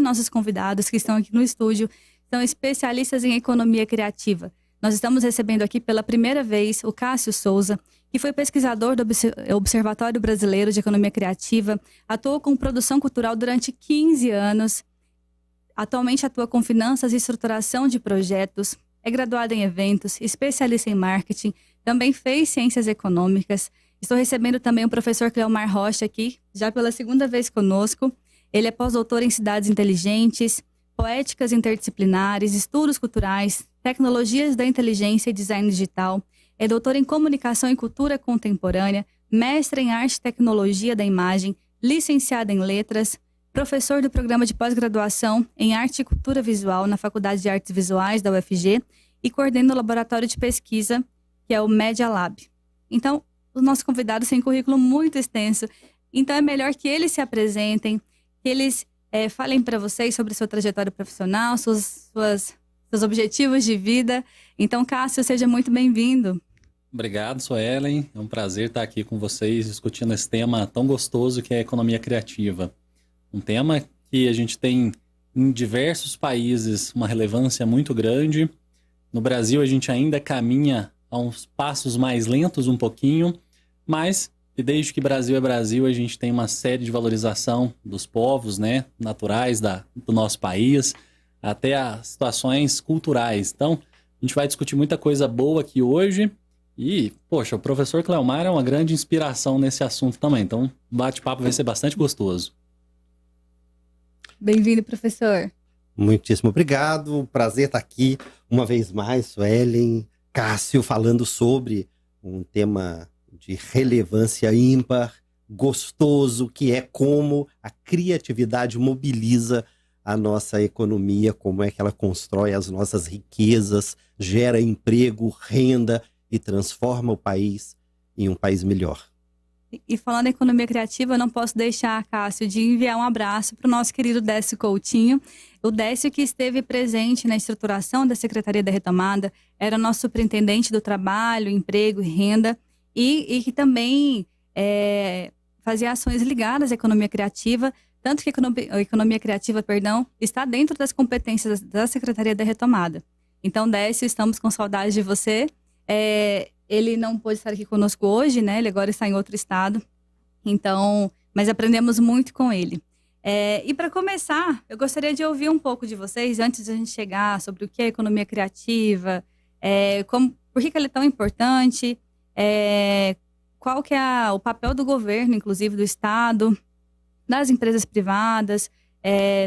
nossos convidados que estão aqui no estúdio são especialistas em economia criativa. Nós estamos recebendo aqui pela primeira vez o Cássio Souza, que foi pesquisador do Observatório Brasileiro de Economia Criativa, atuou com produção cultural durante 15 anos, atualmente atua com finanças e estruturação de projetos, é graduado em eventos, especialista em marketing, também fez ciências econômicas. Estou recebendo também o professor Cleomar Rocha aqui, já pela segunda vez conosco. Ele é pós-doutor em cidades inteligentes, poéticas interdisciplinares, estudos culturais, tecnologias da inteligência e design digital. É doutor em comunicação e cultura contemporânea, mestre em arte e tecnologia da imagem, licenciado em letras, professor do programa de pós-graduação em arte e cultura visual na Faculdade de Artes Visuais da UFG e coordena o laboratório de pesquisa, que é o Media Lab. Então, os nossos convidados têm um currículo muito extenso, então é melhor que eles se apresentem, que eles falem para vocês sobre sua trajetória profissional, seus objetivos de vida. Então, Cássio, seja muito bem-vindo. Obrigado, Suelen. É um prazer estar aqui com vocês discutindo esse tema tão gostoso que é a economia criativa. Um tema que a gente tem em diversos países uma relevância muito grande. No Brasil, a gente ainda caminha a uns passos mais lentos um pouquinho, mas desde que Brasil é Brasil, a gente tem uma série de valorização dos povos, né, naturais do nosso país, até as situações culturais. Então, a gente vai discutir muita coisa boa aqui hoje e, poxa, o professor Cleomar é uma grande inspiração nesse assunto também. Então, o bate-papo vai ser bastante gostoso. Bem-vindo, professor. Muitíssimo obrigado. Prazer estar aqui uma vez mais, Suelen, Cássio, falando sobre um tema de relevância ímpar, gostoso, que é como a criatividade mobiliza a nossa economia, como é que ela constrói as nossas riquezas, gera emprego, renda e transforma o país em um país melhor. E falando em economia criativa, eu não posso deixar, Cássio, de enviar um abraço para o nosso querido Décio Coutinho. O Décio que esteve presente na estruturação da Secretaria da Retomada, era nosso superintendente do trabalho, emprego e renda, e que também fazia ações ligadas à economia criativa, tanto que a economia criativa, está dentro das competências da Secretaria da Retomada. Então, Décio, estamos com saudade de você. Ele não pôde estar aqui conosco hoje, né? Ele agora está em outro estado. Então, mas aprendemos muito com ele. E para começar, eu gostaria de ouvir um pouco de vocês, antes de a gente chegar sobre o que é economia criativa, por que ela é tão importante, qual que é o papel do governo, inclusive do Estado, das empresas privadas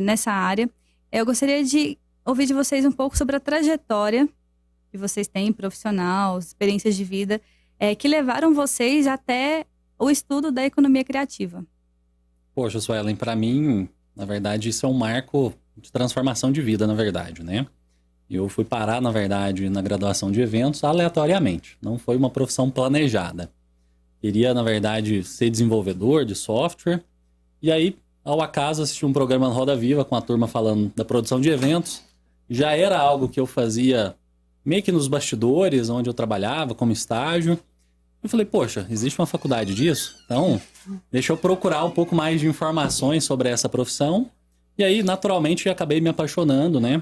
nessa área. Eu gostaria de ouvir de vocês um pouco sobre a trajetória que vocês têm, profissional, experiências de vida, que levaram vocês até o estudo da economia criativa. Poxa, Suelen, para mim, na verdade, isso é um marco de transformação de vida, na verdade, né? Eu fui parar, na verdade, na graduação de eventos aleatoriamente. Não foi uma profissão planejada. Queria, na verdade, ser desenvolvedor de software. E aí, ao acaso, assisti um programa no Roda Viva com a turma falando da produção de eventos. Já era algo que eu fazia meio que nos bastidores, onde eu trabalhava como estágio. Eu falei, poxa, existe uma faculdade disso? Então, deixa eu procurar um pouco mais de informações sobre essa profissão. E aí, naturalmente, acabei me apaixonando, né?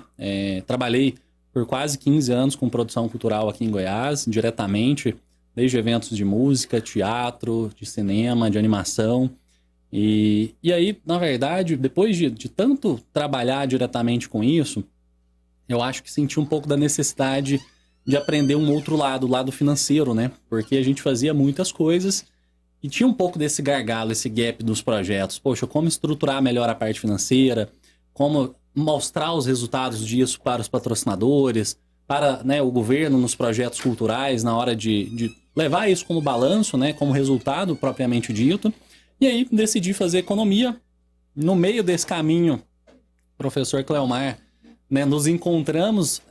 Trabalhei por quase 15 anos com produção cultural aqui em Goiás, diretamente, desde eventos de música, teatro, de cinema, de animação. E aí, na verdade, depois de tanto trabalhar diretamente com isso, eu acho que senti um pouco da necessidade de aprender um outro lado, o lado financeiro, né? Porque a gente fazia muitas coisas e tinha um pouco desse gargalo, esse gap dos projetos. Poxa, como estruturar melhor a parte financeira, como mostrar os resultados disso para os patrocinadores, para, né, o governo nos projetos culturais, na hora de levar isso como balanço, né, como resultado propriamente dito. E aí decidi fazer economia. No meio desse caminho, professor Cleomar, né, nos encontramos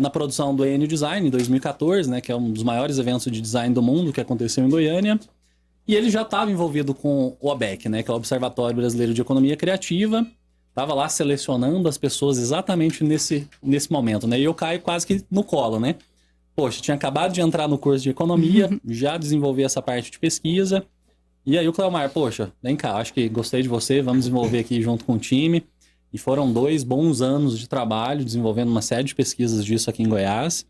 na produção do EN Design em 2014, né, que é um dos maiores eventos de design do mundo que aconteceu em Goiânia. E ele já estava envolvido com o OBEC, né, que é o Observatório Brasileiro de Economia Criativa. Estava lá selecionando as pessoas exatamente nesse momento, né? E eu caio quase que no colo, né? Poxa, tinha acabado de entrar no curso de economia, já desenvolvi essa parte de pesquisa. E aí o Cleomar, poxa, vem cá, acho que gostei de você, vamos desenvolver aqui junto com o time. E foram 2 bons anos de trabalho, desenvolvendo uma série de pesquisas disso aqui em Goiás.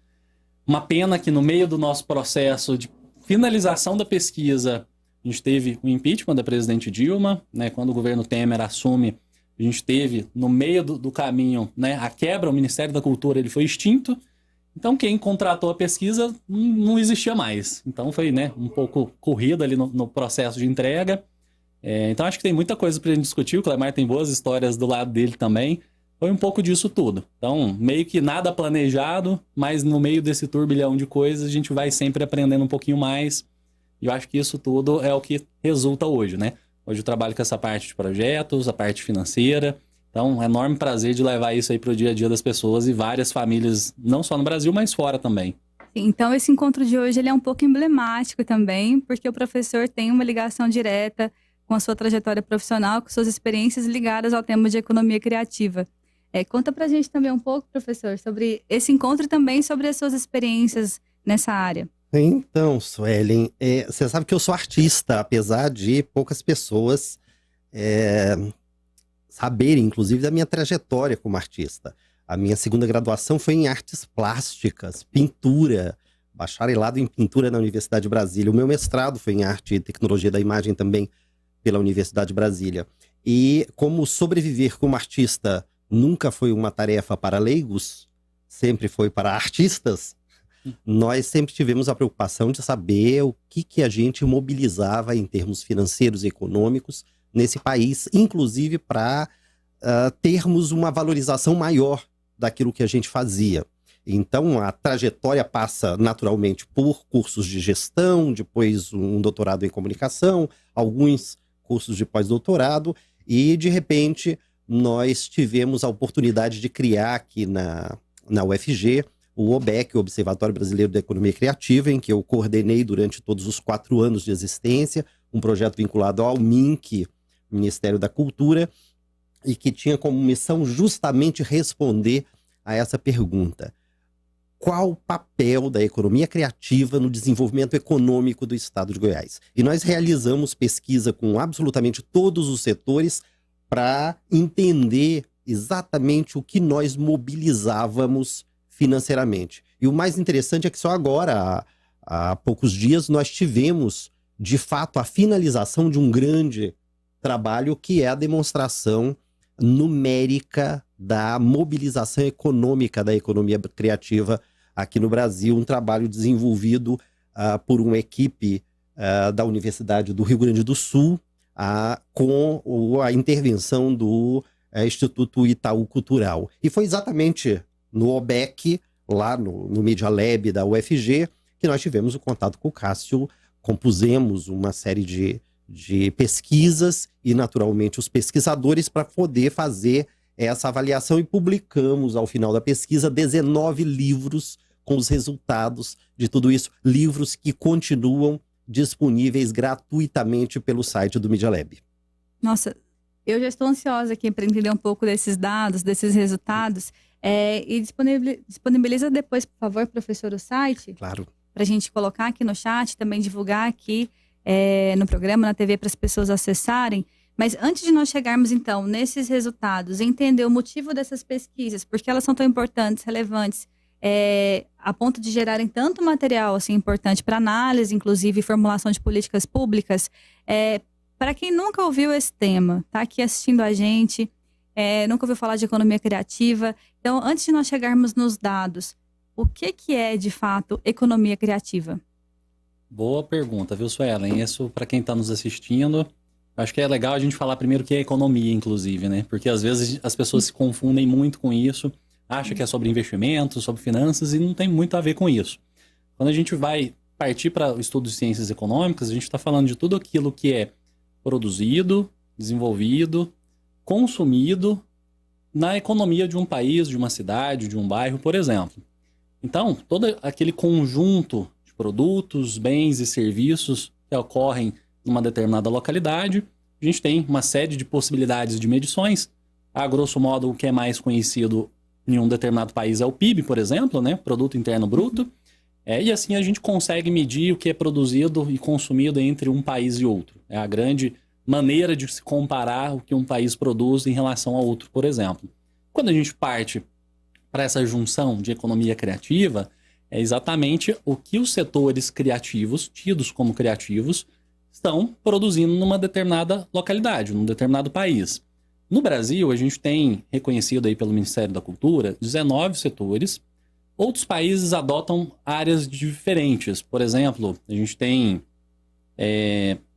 Uma pena que no meio do nosso processo de finalização da pesquisa, a gente teve o impeachment da presidente Dilma, né? Quando o governo Temer assume, a gente teve no meio do caminho, né, a quebra, o Ministério da Cultura ele foi extinto. Então quem contratou a pesquisa não existia mais. Então foi, né, um pouco corrido ali no processo de entrega. Então acho que tem muita coisa para a gente discutir. O Clemar tem boas histórias do lado dele também. Foi um pouco disso tudo. Então, meio que nada planejado, mas no meio desse turbilhão de coisas, a gente vai sempre aprendendo um pouquinho mais. E eu acho que isso tudo é o que resulta hoje, né? Hoje eu trabalho com essa parte de projetos, a parte financeira. Então, é um enorme prazer de levar isso aí para o dia a dia das pessoas e várias famílias, não só no Brasil, mas fora também. Então, esse encontro de hoje ele é um pouco emblemático também, porque o professor tem uma ligação direta com a sua trajetória profissional, com suas experiências ligadas ao tema de economia criativa. Conta pra gente também um pouco, professor, sobre esse encontro e também sobre as suas experiências nessa área. Então, Suelen, você sabe que eu sou artista, apesar de poucas pessoas saberem, inclusive, da minha trajetória como artista. A minha segunda graduação foi em artes plásticas, pintura, bacharelado em pintura na Universidade de Brasília. O meu mestrado foi em arte e tecnologia da imagem também pela Universidade de Brasília. E como sobreviver como artista nunca foi uma tarefa para leigos, sempre foi para artistas, nós sempre tivemos a preocupação de saber o que a gente mobilizava em termos financeiros e econômicos nesse país, inclusive para termos uma valorização maior daquilo que a gente fazia. Então, a trajetória passa naturalmente por cursos de gestão, depois um doutorado em comunicação, alguns cursos de pós-doutorado, e de repente nós tivemos a oportunidade de criar aqui na UFG o OBEC, o Observatório Brasileiro da Economia Criativa, em que eu coordenei durante todos os 4 anos de existência, um projeto vinculado ao MINC, Ministério da Cultura, e que tinha como missão justamente responder a essa pergunta: qual o papel da economia criativa no desenvolvimento econômico do Estado de Goiás? E nós realizamos pesquisa com absolutamente todos os setores para entender exatamente o que nós mobilizávamos financeiramente. E o mais interessante é que só agora, há poucos dias, nós tivemos, de fato, a finalização de um grande trabalho que é a demonstração numérica da mobilização econômica da economia criativa aqui no Brasil, um trabalho desenvolvido por uma equipe da Universidade do Rio Grande do Sul, com a intervenção do Instituto Itaú Cultural. E foi exatamente no OBEC, lá no Media Lab da UFG, que nós tivemos o contato com o Cássio, compusemos uma série de pesquisas e, naturalmente, os pesquisadores para poder fazer essa avaliação, e publicamos, ao final da pesquisa, 19 livros com os resultados de tudo isso, livros que continuam disponíveis gratuitamente pelo site do Media Lab. Nossa, eu já estou ansiosa aqui para entender um pouco desses dados, desses resultados. E disponibiliza depois, por favor, professor, o site. Claro. Para a gente colocar aqui no chat, também divulgar aqui no programa, na TV, para as pessoas acessarem. Mas antes de nós chegarmos, então, nesses resultados, entender o motivo dessas pesquisas, porque elas são tão importantes, relevantes, a ponto de gerarem tanto material assim, importante para análise, inclusive, e formulação de políticas públicas. Para quem nunca ouviu esse tema, está aqui assistindo a gente, nunca ouviu falar de economia criativa. Então, antes de nós chegarmos nos dados, o que é, de fato, economia criativa? Boa pergunta, viu, Suelen? Isso, para quem está nos assistindo, acho que é legal a gente falar primeiro o que é economia, inclusive, né? Porque às vezes as pessoas se confundem muito com isso, acham que é sobre investimentos, sobre finanças, e não tem muito a ver com isso. Quando a gente vai partir para o estudo de ciências econômicas, a gente está falando de tudo aquilo que é produzido, desenvolvido, consumido na economia de um país, de uma cidade, de um bairro, por exemplo. Então, todo aquele conjunto de produtos, bens e serviços que ocorrem numa determinada localidade, a gente tem uma série de possibilidades de medições. A grosso modo, o que é mais conhecido em um determinado país é o PIB, por exemplo, né? Produto Interno Bruto. E assim a gente consegue medir o que é produzido e consumido entre um país e outro. É a grande maneira de se comparar o que um país produz em relação a outro, por exemplo. Quando a gente parte para essa junção de economia criativa, é exatamente o que os setores criativos, tidos como criativos, estão produzindo numa determinada localidade, num determinado país. No Brasil, a gente tem reconhecido aí pelo Ministério da Cultura 19 setores. Outros países adotam áreas diferentes. Por exemplo, a gente tem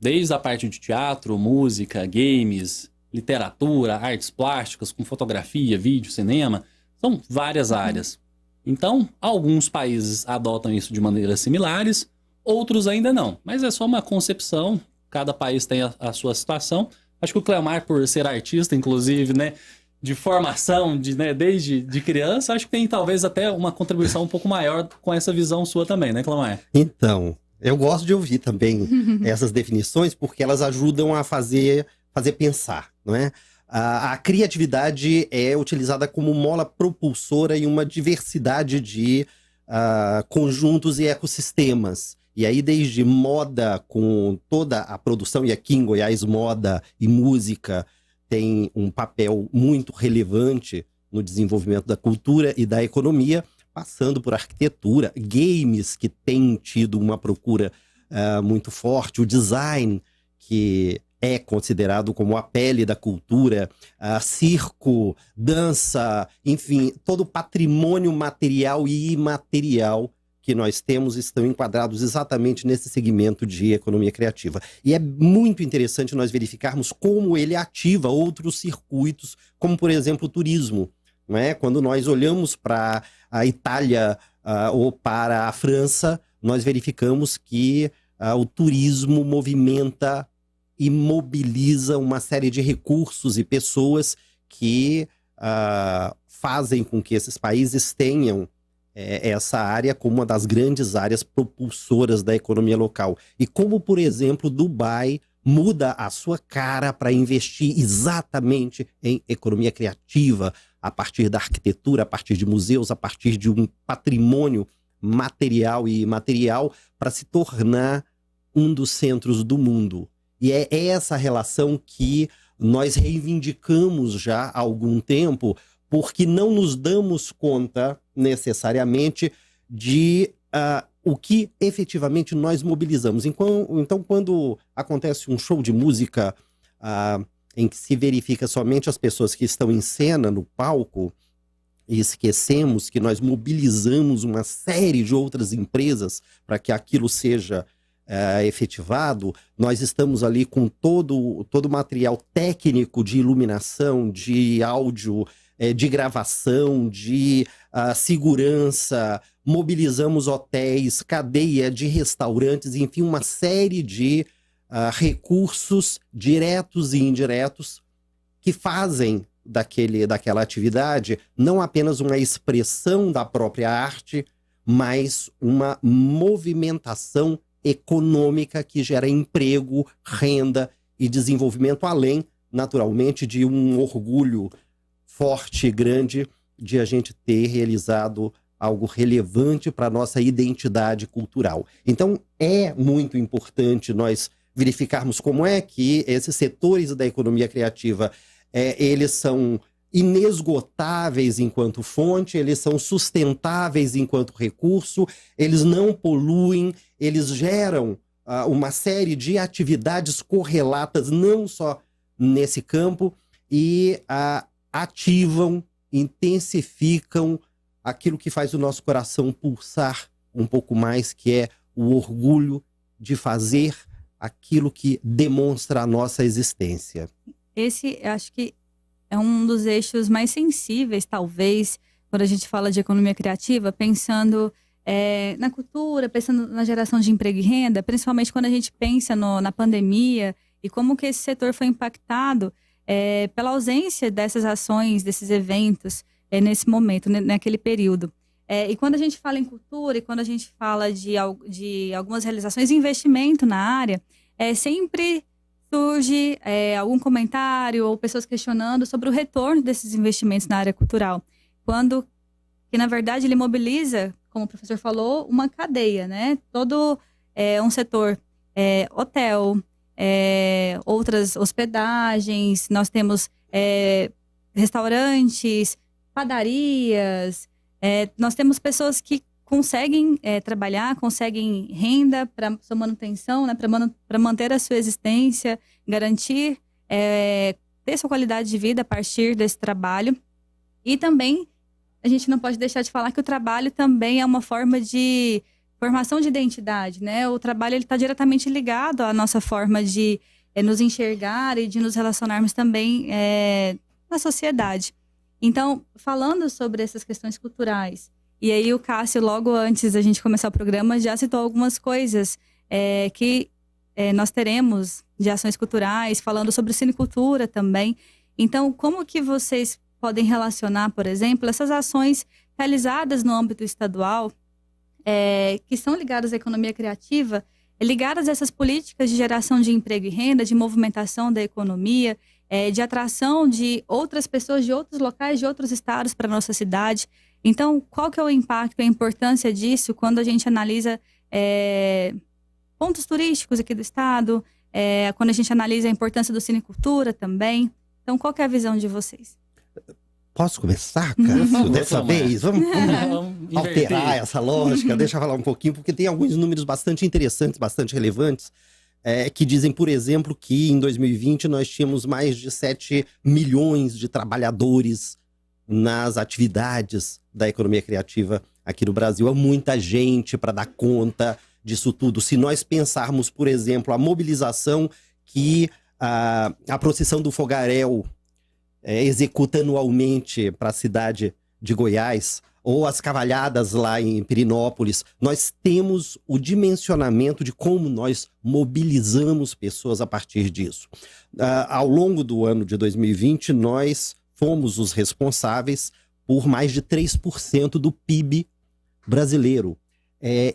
desde a parte de teatro, música, games, literatura, artes plásticas, com fotografia, vídeo, cinema. São várias áreas. Então, alguns países adotam isso de maneiras similares, outros ainda não. Mas é só uma concepção, cada país tem a sua situação. Acho que o Cleomar, por ser artista, inclusive, né, de formação, desde de criança, acho que tem talvez até uma contribuição um pouco maior com essa visão sua também, né, Cleomar? Então, eu gosto de ouvir também essas definições, porque elas ajudam a fazer pensar, não é? A criatividade é utilizada como mola propulsora em uma diversidade de conjuntos e ecossistemas. E aí, desde moda, com toda a produção, e aqui em Goiás, moda e música tem um papel muito relevante no desenvolvimento da cultura e da economia, passando por arquitetura, games, que têm tido uma procura muito forte, o design, que é considerado como a pele da cultura, circo, dança, enfim, todo o patrimônio material e imaterial que nós temos estão enquadrados exatamente nesse segmento de economia criativa. E é muito interessante nós verificarmos como ele ativa outros circuitos, como, por exemplo, o turismo. Não é? Quando nós olhamos para a Itália ou para a França, nós verificamos que o turismo movimenta e mobiliza uma série de recursos e pessoas que fazem com que esses países tenham essa área como uma das grandes áreas propulsoras da economia local. E como, por exemplo, Dubai muda a sua cara para investir exatamente em economia criativa, a partir da arquitetura, a partir de museus, a partir de um patrimônio material e imaterial, para se tornar um dos centros do mundo. E é essa relação que nós reivindicamos já há algum tempo, porque não nos damos conta necessariamente de o que efetivamente nós mobilizamos. Então, quando acontece um show de música em que se verifica somente as pessoas que estão em cena, no palco, e esquecemos que nós mobilizamos uma série de outras empresas para que aquilo seja efetivado, nós estamos ali com todo o material técnico de iluminação, de áudio, de gravação, de segurança, mobilizamos hotéis, cadeia de restaurantes, enfim, uma série de recursos diretos e indiretos que fazem daquela atividade não apenas uma expressão da própria arte, mas uma movimentação econômica que gera emprego, renda e desenvolvimento, além, naturalmente, de um orgulho forte e grande de a gente ter realizado algo relevante para a nossa identidade cultural. Então, é muito importante nós verificarmos como é que esses setores da economia criativa, eles são inesgotáveis enquanto fonte, eles são sustentáveis enquanto recurso, eles não poluem, eles geram uma série de atividades correlatas, não só nesse campo, e ativam, intensificam aquilo que faz o nosso coração pulsar um pouco mais, que é o orgulho de fazer aquilo que demonstra a nossa existência. Esse, acho que é um dos eixos mais sensíveis, talvez, quando a gente fala de economia criativa, pensando na cultura, pensando na geração de emprego e renda, principalmente quando a gente pensa na pandemia e como que esse setor foi impactado pela ausência dessas ações, desses eventos, nesse momento, naquele período. E quando a gente fala em cultura e quando a gente fala de algumas realizações de investimento na área, sempre surge algum comentário ou pessoas questionando sobre o retorno desses investimentos na área cultural. Que na verdade ele mobiliza, como o professor falou, uma cadeia, né? Todo um setor, hotel, outras hospedagens, nós temos restaurantes, padarias, nós temos pessoas que conseguem trabalhar, conseguem renda para sua manutenção, né, para manter a sua existência, garantir, ter sua qualidade de vida a partir desse trabalho. E também, a gente não pode deixar de falar que o trabalho também é uma forma de formação de identidade, né? O trabalho está diretamente ligado à nossa forma de nos enxergar e de nos relacionarmos também na sociedade. Então, falando sobre essas questões culturais, e aí o Cássio, logo antes da gente começar o programa, já citou algumas coisas que nós teremos de ações culturais, falando sobre cinecultura também. Então, como que vocês podem relacionar, por exemplo, essas ações realizadas no âmbito estadual, que são ligadas à economia criativa, ligadas a essas políticas de geração de emprego e renda, de movimentação da economia, de atração de outras pessoas de outros locais, de outros estados para a nossa cidade. Então, qual que é o impacto, a importância disso quando a gente analisa pontos turísticos aqui do estado, quando a gente analisa a importância do cinecultura também? Então, qual que é a visão de vocês? Posso começar, Cássio, dessa vez? Vamos alterar essa lógica, deixa eu falar um pouquinho, porque tem alguns números bastante interessantes, bastante relevantes, que dizem, por exemplo, que em 2020 nós tínhamos mais de 7 milhões de trabalhadores nas atividades da economia criativa aqui no Brasil. É muita gente para dar conta disso tudo. Se nós pensarmos, por exemplo, a mobilização que a procissão do Fogaréu executa anualmente para a cidade de Goiás, ou as cavalhadas lá em Pirinópolis, nós temos o dimensionamento de como nós mobilizamos pessoas a partir disso. Ao longo do ano de 2020, nós fomos os responsáveis por mais de 3% do PIB brasileiro.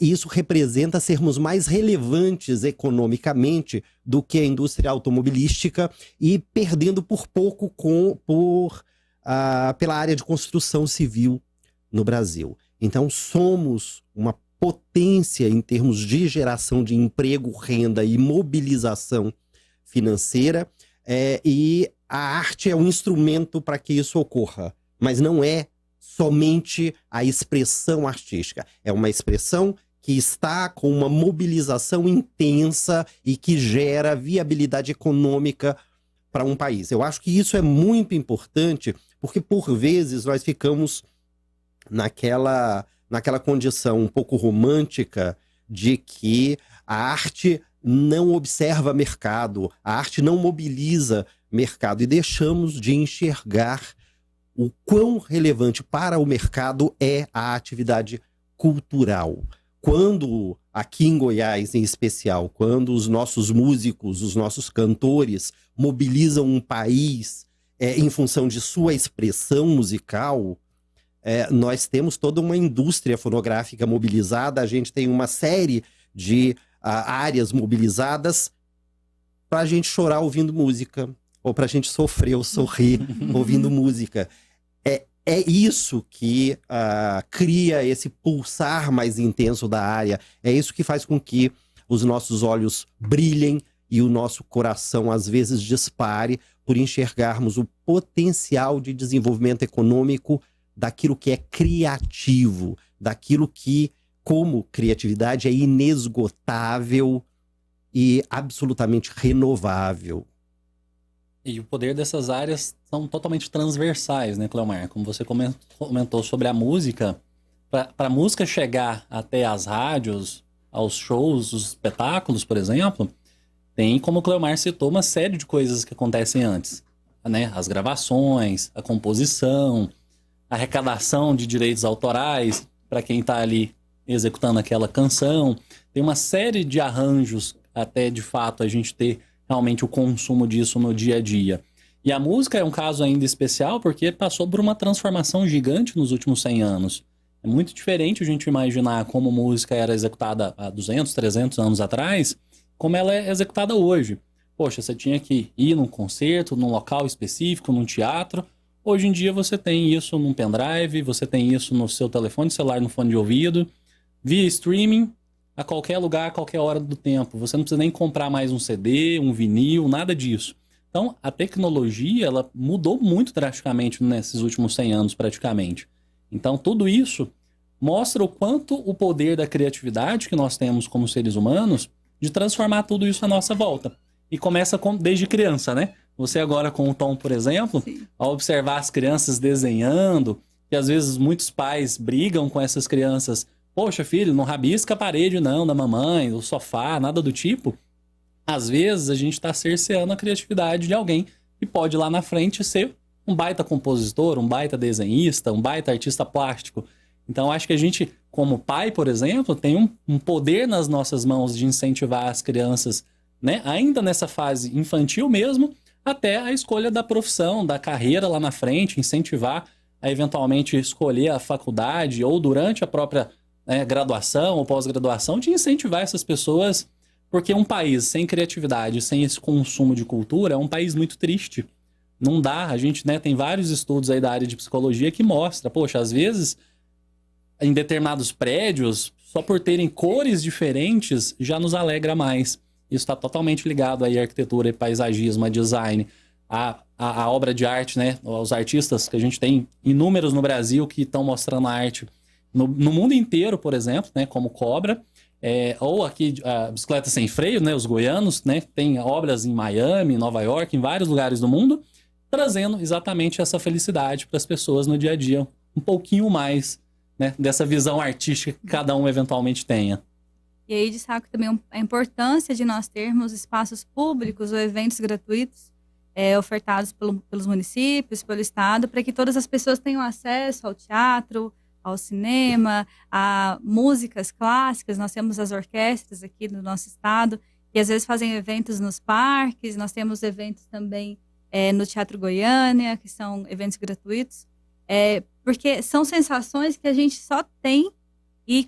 Isso representa sermos mais relevantes economicamente do que a indústria automobilística e perdendo por pouco pela área de construção civil no Brasil. Então, somos uma potência em termos de geração de emprego, renda e mobilização financeira, e a arte é um instrumento para que isso ocorra, mas não é somente a expressão artística. É uma expressão que está com uma mobilização intensa e que gera viabilidade econômica para um país. Eu acho que isso é muito importante, porque por vezes nós ficamos naquela condição um pouco romântica de que a arte não observa mercado, a arte não mobiliza mercado, e deixamos de enxergar o quão relevante para o mercado é a atividade cultural. Quando, aqui em Goiás em especial, quando os nossos músicos, os nossos cantores mobilizam um país em função de sua expressão musical, nós temos toda uma indústria fonográfica mobilizada, a gente tem uma série de áreas mobilizadas para a gente chorar ouvindo música, ou para a gente sofrer ou sorrir ouvindo música. É isso que cria esse pulsar mais intenso da área. É isso que faz com que os nossos olhos brilhem e o nosso coração, às vezes, dispare por enxergarmos o potencial de desenvolvimento econômico daquilo que é criativo, daquilo que, como criatividade, é inesgotável e absolutamente renovável. E o poder dessas áreas são totalmente transversais, né, Cleomar? Como você comentou sobre a música, para a música chegar até as rádios, aos shows, os espetáculos, por exemplo, tem, como o Cleomar citou, uma série de coisas que acontecem antes, né? As gravações, a composição, a arrecadação de direitos autorais para quem está ali executando aquela canção. Tem uma série de arranjos até, de fato, a gente ter realmente o consumo disso no dia a dia. E a música é um caso ainda especial porque passou por uma transformação gigante nos últimos 100 anos. É muito diferente a gente imaginar como música era executada há 200, 300 anos atrás, como ela é executada hoje. Poxa, você tinha que ir num concerto, num local específico, num teatro. Hoje em dia você tem isso num pendrive, você tem isso no seu telefone celular, no fone de ouvido, via streaming. a qualquer lugar, a qualquer hora do tempo. Você não precisa nem comprar mais um CD, um vinil, nada disso. Então, a tecnologia, ela mudou muito drasticamente nesses últimos 100 anos, praticamente. Então, tudo isso mostra o quanto o poder da criatividade que nós temos como seres humanos de transformar tudo isso à nossa volta. E começa desde criança, né? Você agora com o Tom, por exemplo, Sim. ao observar as crianças desenhando, que às vezes muitos pais brigam com essas crianças. Poxa, filho, não rabisca a parede não, da mamãe, o sofá, nada do tipo. Às vezes a gente está cerceando a criatividade de alguém que pode lá na frente ser um baita compositor, um baita desenhista, um baita artista plástico. Então acho que a gente, como pai, por exemplo, tem um poder nas nossas mãos de incentivar as crianças, né, ainda nessa fase infantil mesmo, até a escolha da profissão, da carreira lá na frente, incentivar a eventualmente escolher a faculdade ou durante a própria graduação ou pós-graduação, de incentivar essas pessoas, porque um país sem criatividade, sem esse consumo de cultura, é um país muito triste. Não dá, a gente, né, tem vários estudos aí da área de psicologia que mostra, poxa, às vezes, em determinados prédios, só por terem cores diferentes, já nos alegra mais. Isso está totalmente ligado aí à arquitetura e paisagismo, a design, a obra de arte, né? Os artistas que a gente tem inúmeros no Brasil que estão mostrando a arte no mundo inteiro, por exemplo, né? Como Cobra, ou aqui a Bicicleta Sem Freio, né? Os goianos, né? Tem obras em Miami, Nova York, em vários lugares do mundo, trazendo exatamente essa felicidade para as pessoas no dia a dia, um pouquinho mais, né? Dessa visão artística que cada um eventualmente tenha. E aí destaco também a importância de nós termos espaços públicos ou eventos gratuitos ofertados pelos municípios, pelo Estado, para que todas as pessoas tenham acesso ao teatro, ao cinema, a músicas clássicas. Nós temos as orquestras aqui no nosso estado, que às vezes fazem eventos nos parques. Nós temos eventos também no Teatro Goiânia, que são eventos gratuitos, porque são sensações que a gente só tem e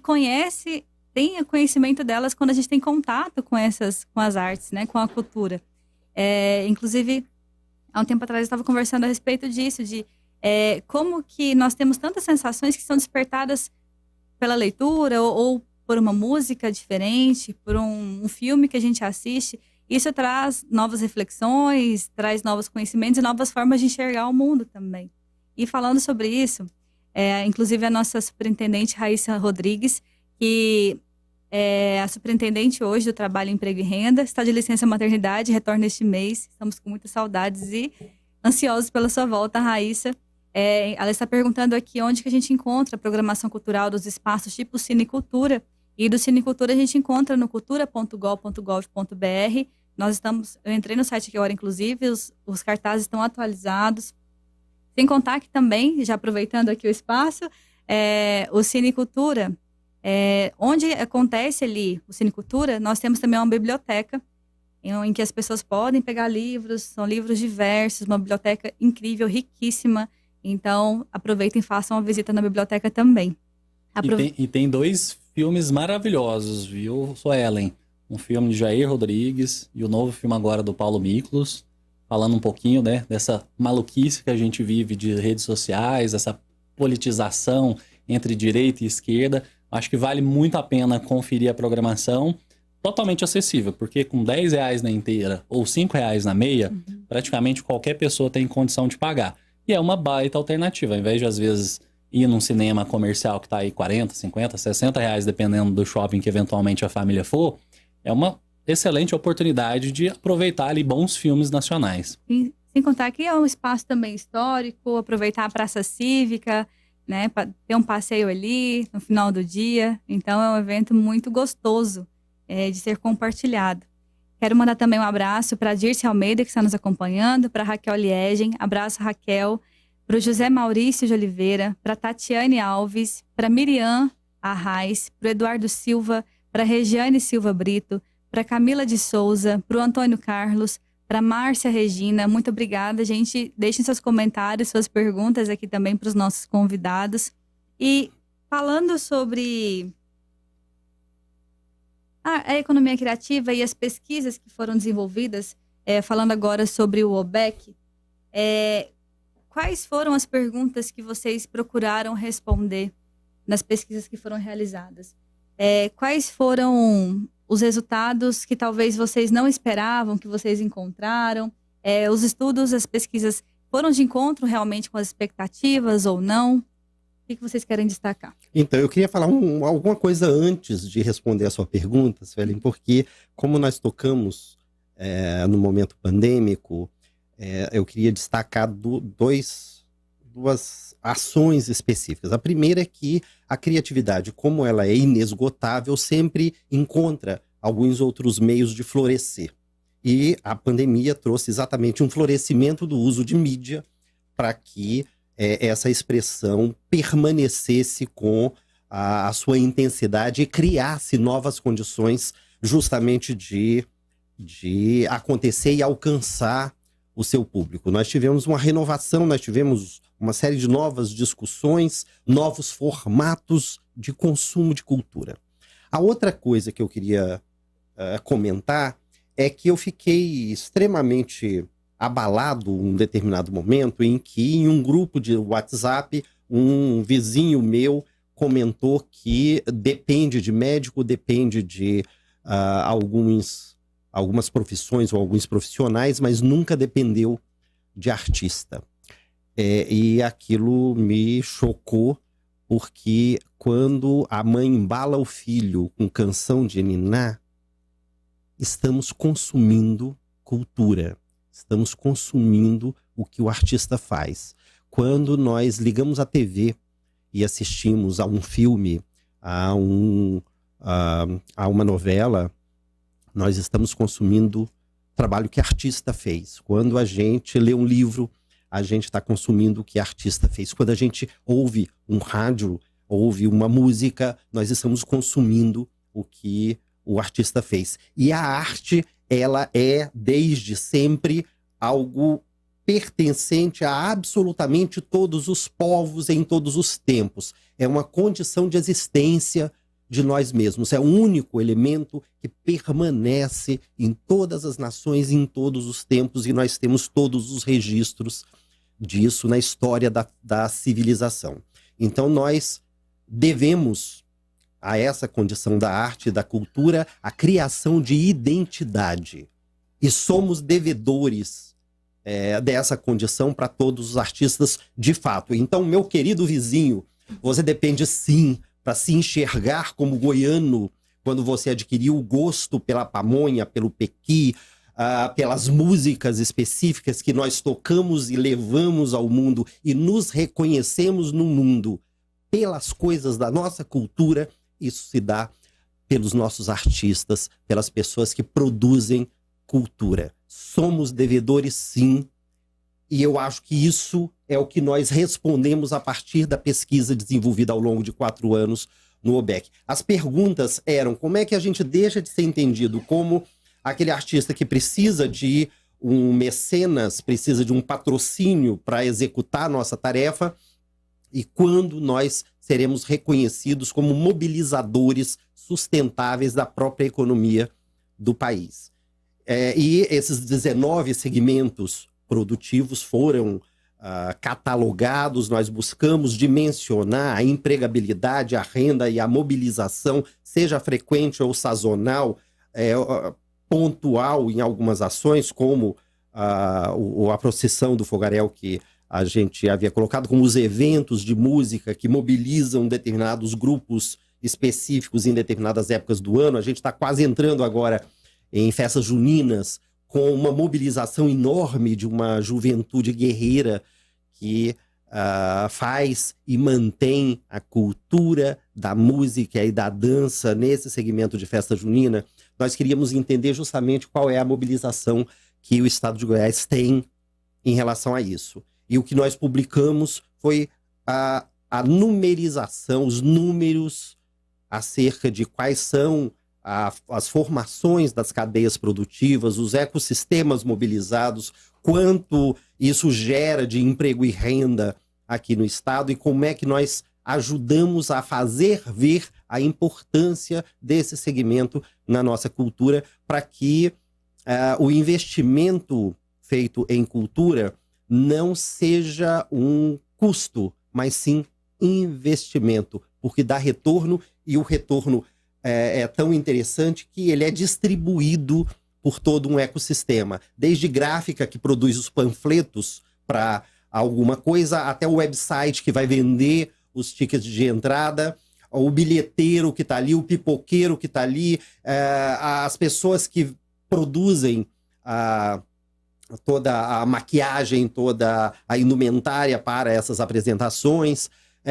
tem conhecimento delas quando a gente tem contato com as artes, né, com a cultura. Inclusive, há um tempo atrás eu estava conversando a respeito disso, de como que nós temos tantas sensações que são despertadas pela leitura ou por uma música diferente, por um filme que a gente assiste. Isso traz novas reflexões, traz novos conhecimentos e novas formas de enxergar o mundo também. E falando sobre isso, inclusive a nossa superintendente Raíssa Rodrigues, que é a superintendente hoje do Trabalho, Emprego e Renda, está de licença maternidade, retorna este mês. Estamos com muitas saudades e ansiosos pela sua volta, Raíssa. Ela está perguntando aqui onde que a gente encontra a programação cultural dos espaços tipo Cinecultura. E do Cinecultura a gente encontra no cultura.gov.br. Eu entrei no site aqui agora, inclusive, os cartazes estão atualizados. Sem contar que também, já aproveitando aqui o espaço, o Cinecultura, onde acontece ali o Cinecultura, nós temos também uma biblioteca em que as pessoas podem pegar livros, são livros diversos, uma biblioteca incrível, riquíssima. Então, aproveitem e façam uma visita na biblioteca também. E tem 2 filmes maravilhosos, viu, Suelen? Um filme de Jair Rodrigues e o novo filme agora do Paulo Miklos, falando um pouquinho, né, dessa maluquice que a gente vive de redes sociais, essa politização entre direita e esquerda. Acho que vale muito a pena conferir a programação, totalmente acessível, porque com R$10 na inteira ou R$5 na meia, praticamente qualquer pessoa tem condição de pagar. E é uma baita alternativa, ao invés de às vezes ir num cinema comercial que está aí R$40, R$50, R$60, dependendo do shopping que eventualmente a família for, é uma excelente oportunidade de aproveitar ali bons filmes nacionais. Sem contar que é um espaço também histórico, aproveitar a praça cívica, né, para ter um passeio ali no final do dia. Então é um evento muito gostoso de ser compartilhado. Quero mandar também um abraço para a Dirce Almeida, que está nos acompanhando, para a Raquel Liegen, abraço Raquel, para o José Maurício de Oliveira, para a Tatiane Alves, para Miriam Arraes, para o Eduardo Silva, para a Regiane Silva Brito, para Camila de Souza, para o Antônio Carlos, para Márcia Regina. Muito obrigada, gente. Deixem seus comentários, suas perguntas aqui também para os nossos convidados. E falando sobre a economia criativa e as pesquisas que foram desenvolvidas, falando agora sobre o OBEC, quais foram as perguntas que vocês procuraram responder nas pesquisas que foram realizadas? quais foram os resultados que talvez vocês não esperavam, que vocês encontraram? Os estudos, as pesquisas foram de encontro realmente com as expectativas ou não? O que vocês querem destacar? Então, eu queria falar alguma coisa antes de responder a sua pergunta, Suelen, porque como nós tocamos no momento pandêmico, eu queria destacar duas ações específicas. A primeira é que a criatividade, como ela é inesgotável, sempre encontra alguns outros meios de florescer. E a pandemia trouxe exatamente um florescimento do uso de mídia para que essa expressão permanecesse com a sua intensidade e criasse novas condições justamente de acontecer e alcançar o seu público. Nós tivemos uma renovação, nós tivemos uma série de novas discussões, novos formatos de consumo de cultura. A outra coisa que eu queria comentar é que eu fiquei extremamente abalado um determinado momento em que, em um grupo de WhatsApp, um vizinho meu comentou que depende de médico, depende de algumas profissões ou alguns profissionais, mas nunca dependeu de artista. E aquilo me chocou, porque quando a mãe embala o filho com canção de niná, estamos consumindo cultura. Estamos consumindo o que o artista faz. Quando nós ligamos a TV e assistimos a um filme, a uma novela, nós estamos consumindo o trabalho que artista fez. Quando a gente lê um livro, a gente está consumindo o que artista fez. Quando a gente ouve um rádio, ouve uma música, nós estamos consumindo o que o artista fez. E a arte, ela é, desde sempre, algo pertencente a absolutamente todos os povos em todos os tempos. É uma condição de existência de nós mesmos. É o único elemento que permanece em todas as nações, em todos os tempos, e nós temos todos os registros disso na história da civilização. Então nós devemos a essa condição da arte e da cultura a criação de identidade. E somos devedores dessa condição para todos os artistas de fato. Então, meu querido vizinho, você depende sim para se enxergar como goiano quando você adquiriu o gosto pela pamonha, pelo pequi, pelas músicas específicas que nós tocamos e levamos ao mundo e nos reconhecemos no mundo pelas coisas da nossa cultura. Isso se dá pelos nossos artistas, pelas pessoas que produzem cultura. Somos devedores, sim, e eu acho que isso é o que nós respondemos a partir da pesquisa desenvolvida ao longo de 4 anos no OBEC. As perguntas eram: como é que a gente deixa de ser entendido como aquele artista que precisa de um mecenas, precisa de um patrocínio para executar a nossa tarefa, e quando nós seremos reconhecidos como mobilizadores sustentáveis da própria economia do país. E esses 19 segmentos produtivos foram catalogados. Nós buscamos dimensionar a empregabilidade, a renda e a mobilização, seja frequente ou sazonal, pontual em algumas ações, como a procissão do fogaréu que a gente havia colocado, como os eventos de música que mobilizam determinados grupos específicos em determinadas épocas do ano. A gente está quase entrando agora em festas juninas, com uma mobilização enorme de uma juventude guerreira que faz e mantém a cultura da música e da dança nesse segmento de festa junina. Nós queríamos entender justamente qual é a mobilização que o Estado de Goiás tem em relação a isso. E o que nós publicamos foi a numerização, os números acerca de quais são as formações das cadeias produtivas, os ecossistemas mobilizados, quanto isso gera de emprego e renda aqui no Estado e como é que nós ajudamos a fazer ver a importância desse segmento na nossa cultura para que o investimento feito em cultura não seja um custo, mas sim investimento, porque dá retorno, e o retorno é tão interessante que ele é distribuído por todo um ecossistema. Desde gráfica, que produz os panfletos para alguma coisa, até o website que vai vender os tickets de entrada, o bilheteiro que está ali, o pipoqueiro que está ali, as pessoas que produzem toda a maquiagem, toda a indumentária para essas apresentações.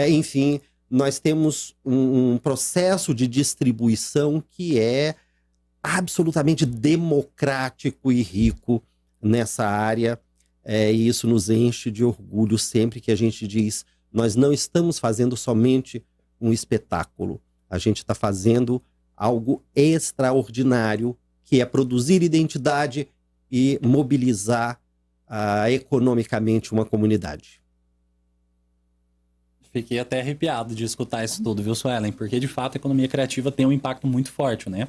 Enfim, nós temos um processo de distribuição que é absolutamente democrático e rico nessa área. E isso nos enche de orgulho sempre que a gente diz: nós não estamos fazendo somente um espetáculo, a gente está fazendo algo extraordinário, que é produzir identidade e mobilizar economicamente uma comunidade. Fiquei até arrepiado de escutar isso tudo, viu, Suelen? Porque, de fato, a economia criativa tem um impacto muito forte, né?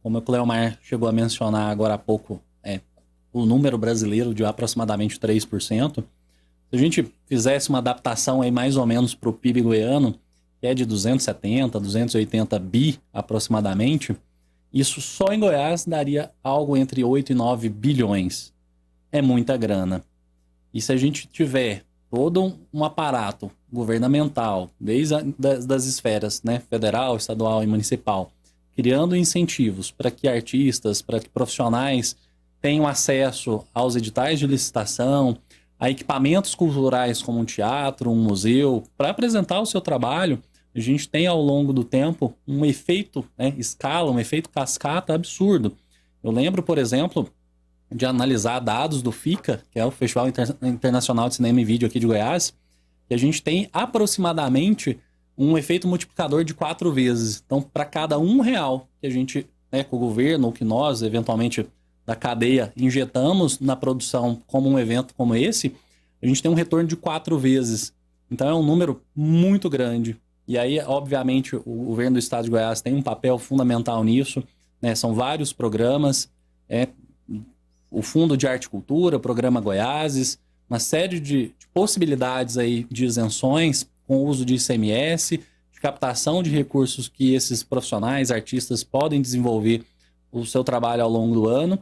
Como o Cleomar chegou a mencionar agora há pouco, o número brasileiro de aproximadamente 3%. Se a gente fizesse uma adaptação aí mais ou menos para o PIB goiano, que é de 270, 280 bi aproximadamente, isso só em Goiás daria algo entre 8 e 9 bilhões. É muita grana. E se a gente tiver todo um aparato governamental, desde das esferas, né, federal, estadual e municipal, criando incentivos para que artistas, para que profissionais tenham acesso aos editais de licitação, a equipamentos culturais como um teatro, um museu, para apresentar o seu trabalho, a gente tem ao longo do tempo um efeito, né, escala, um efeito cascata absurdo. Eu lembro, por exemplo, de analisar dados do FICA, que é o Festival Internacional de Cinema e Vídeo aqui de Goiás, que a gente tem aproximadamente um efeito multiplicador de 4 vezes. Então, para cada R$1 que a gente, né, com o governo, ou que nós, eventualmente, da cadeia, injetamos na produção como um evento como esse, a gente tem um retorno de 4 vezes. Então, é um número muito grande. E aí, obviamente, o governo do estado de Goiás tem um papel fundamental nisso, né? São vários programas, o Fundo de Arte e Cultura, o Programa Goiáses, uma série de possibilidades aí de isenções com o uso de ICMS, de captação de recursos que esses profissionais, artistas podem desenvolver o seu trabalho ao longo do ano.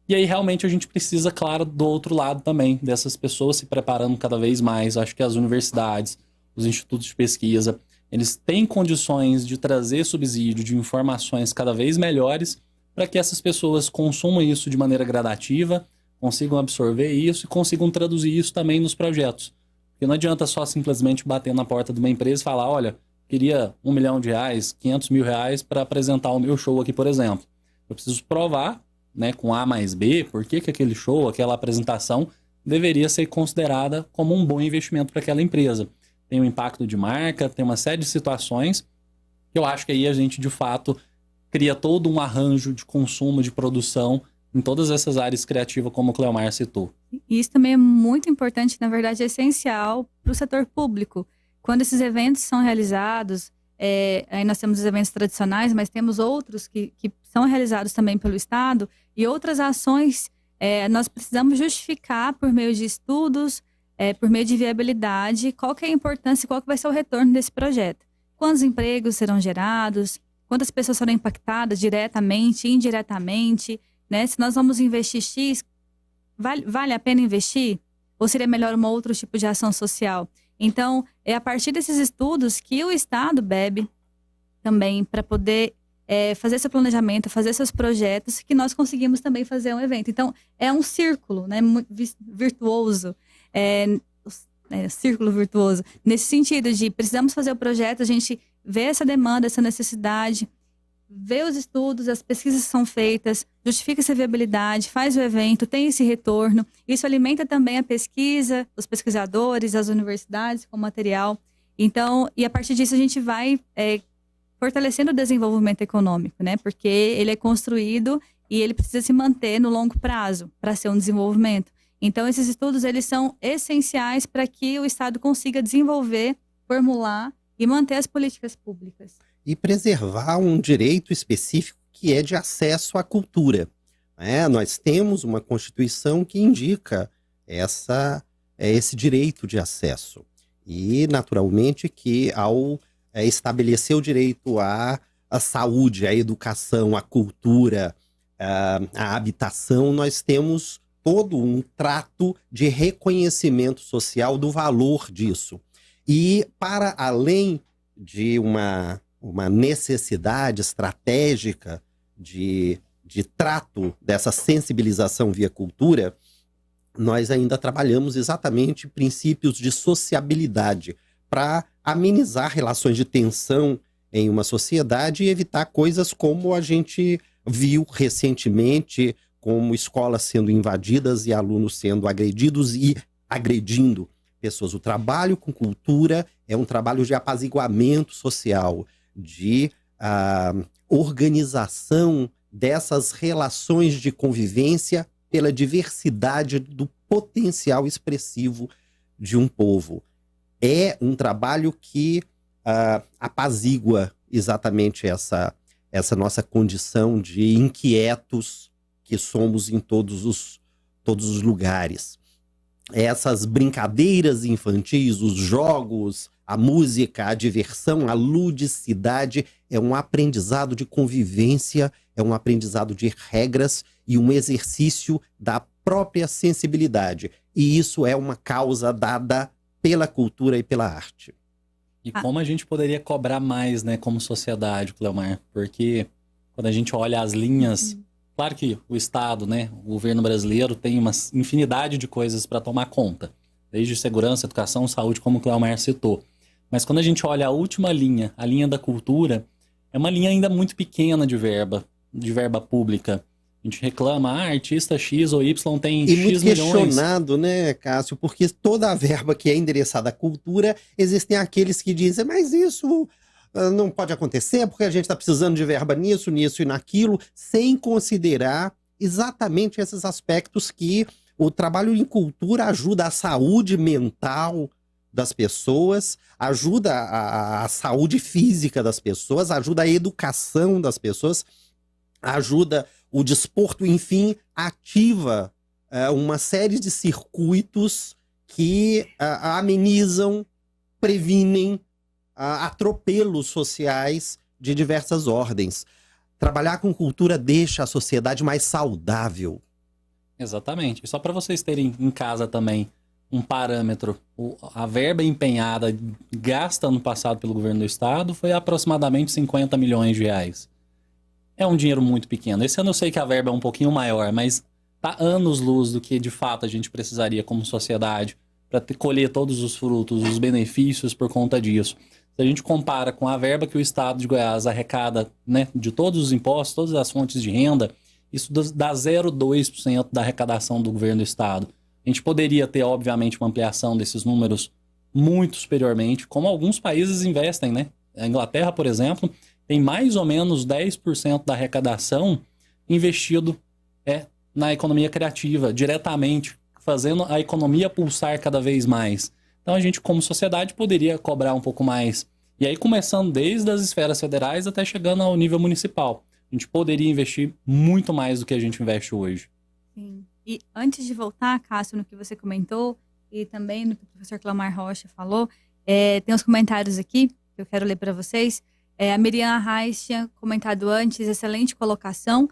E aí realmente a gente precisa, claro, do outro lado também, dessas pessoas se preparando cada vez mais. Acho que as universidades, os institutos de pesquisa, eles têm condições de trazer subsídio de informações cada vez melhores para que essas pessoas consumam isso de maneira gradativa, consigam absorver isso e consigam traduzir isso também nos projetos. Porque não adianta só simplesmente bater na porta de uma empresa e falar: olha, queria R$1 milhão, R$500 mil para apresentar o meu show aqui, por exemplo. Eu preciso provar, né, com A mais B, por que aquele show, aquela apresentação deveria ser considerada como um bom investimento para aquela empresa. Tem um impacto de marca, tem uma série de situações que eu acho que aí a gente, de fato, cria todo um arranjo de consumo, de produção em todas essas áreas criativas, como o Cleomar citou. E isso também é muito importante, na verdade, é essencial para o setor público. Quando esses eventos são realizados, aí nós temos os eventos tradicionais, mas temos outros que são realizados também pelo Estado, e outras ações nós precisamos justificar por meio de estudos, por meio de viabilidade, qual que é a importância e qual que vai ser o retorno desse projeto. Quantos empregos serão gerados, quantas pessoas serão impactadas diretamente, indiretamente, né? Se nós vamos investir X, vale a pena investir? Ou seria melhor um outro tipo de ação social? Então, é a partir desses estudos que o Estado bebe também para poder fazer seu planejamento, fazer seus projetos, que nós conseguimos também fazer um evento. Então, é um círculo, né, virtuoso, círculo virtuoso, nesse sentido de precisamos fazer o projeto, a gente vê essa demanda, essa necessidade, vê os estudos, as pesquisas são feitas, justifica essa viabilidade, faz o evento, tem esse retorno. Isso alimenta também a pesquisa, os pesquisadores, as universidades com material. Então, e a partir disso a gente vai fortalecendo o desenvolvimento econômico, né? Porque ele é construído e ele precisa se manter no longo prazo para ser um desenvolvimento. Então, esses estudos, eles são essenciais para que o Estado consiga desenvolver, formular e manter as políticas públicas. E preservar um direito específico que é de acesso à cultura. Nós temos uma Constituição que indica esse direito de acesso. E, naturalmente, que ao estabelecer o direito à a saúde, a educação, a cultura, a habitação, nós temos todo um trato de reconhecimento social do valor disso. E para além de uma necessidade estratégica de trato dessa sensibilização via cultura, nós ainda trabalhamos exatamente princípios de sociabilidade para amenizar relações de tensão em uma sociedade e evitar coisas como a gente viu recentemente, como escolas sendo invadidas e alunos sendo agredidos e agredindo pessoas. O trabalho com cultura é um trabalho de apaziguamento social, de organização dessas relações de convivência pela diversidade do potencial expressivo de um povo. É um trabalho que apazigua exatamente essa nossa condição de inquietos que somos em todos os lugares. Essas brincadeiras infantis, os jogos, a música, a diversão, a ludicidade é um aprendizado de convivência, é um aprendizado de regras e um exercício da própria sensibilidade. E isso é uma causa dada pela cultura e pela arte. E como a gente poderia cobrar mais, né, como sociedade, Cleomar? Porque quando a gente olha as linhas, claro que o Estado, né, o governo brasileiro tem uma infinidade de coisas para tomar conta, desde segurança, educação, saúde, como o Cleomar citou. Mas quando a gente olha a última linha, a linha da cultura, é uma linha ainda muito pequena de verba pública. A gente reclama, artista X ou Y tem X milhões. E muito questionado, né, Cássio? Porque toda a verba que é endereçada à cultura, existem aqueles que dizem, mas isso não pode acontecer porque a gente está precisando de verba nisso, nisso e naquilo, sem considerar exatamente esses aspectos que o trabalho em cultura ajuda a saúde mental das pessoas, ajuda a saúde física das pessoas, ajuda a educação das pessoas, ajuda o desporto, enfim, ativa uma série de circuitos que amenizam, previnem atropelos sociais de diversas ordens. Trabalhar com cultura deixa a sociedade mais saudável. Exatamente. E só para vocês terem em casa também um parâmetro, a verba empenhada gasta no passado pelo governo do estado foi aproximadamente 50 milhões de reais. É um dinheiro muito pequeno. Esse ano eu sei que a verba é um pouquinho maior, mas tá anos-luz do que de fato a gente precisaria como sociedade para colher todos os frutos, os benefícios por conta disso. Se a gente compara com a verba que o estado de Goiás arrecada, né, de todos os impostos, todas as fontes de renda, isso dá 0,2% da arrecadação do governo do estado. A gente poderia ter, obviamente, uma ampliação desses números muito superiormente, como alguns países investem, né? A Inglaterra, por exemplo, tem mais ou menos 10% da arrecadação investido na economia criativa, diretamente, fazendo a economia pulsar cada vez mais. Então a gente, como sociedade, poderia cobrar um pouco mais. E aí, começando desde as esferas federais até chegando ao nível municipal. A gente poderia investir muito mais do que a gente investe hoje. Sim. E antes de voltar, Cássio, no que você comentou, e também no que o professor Cleomar Rocha falou, tem uns comentários aqui que eu quero ler para vocês. A Miriam Arraes tinha comentado antes, excelente colocação.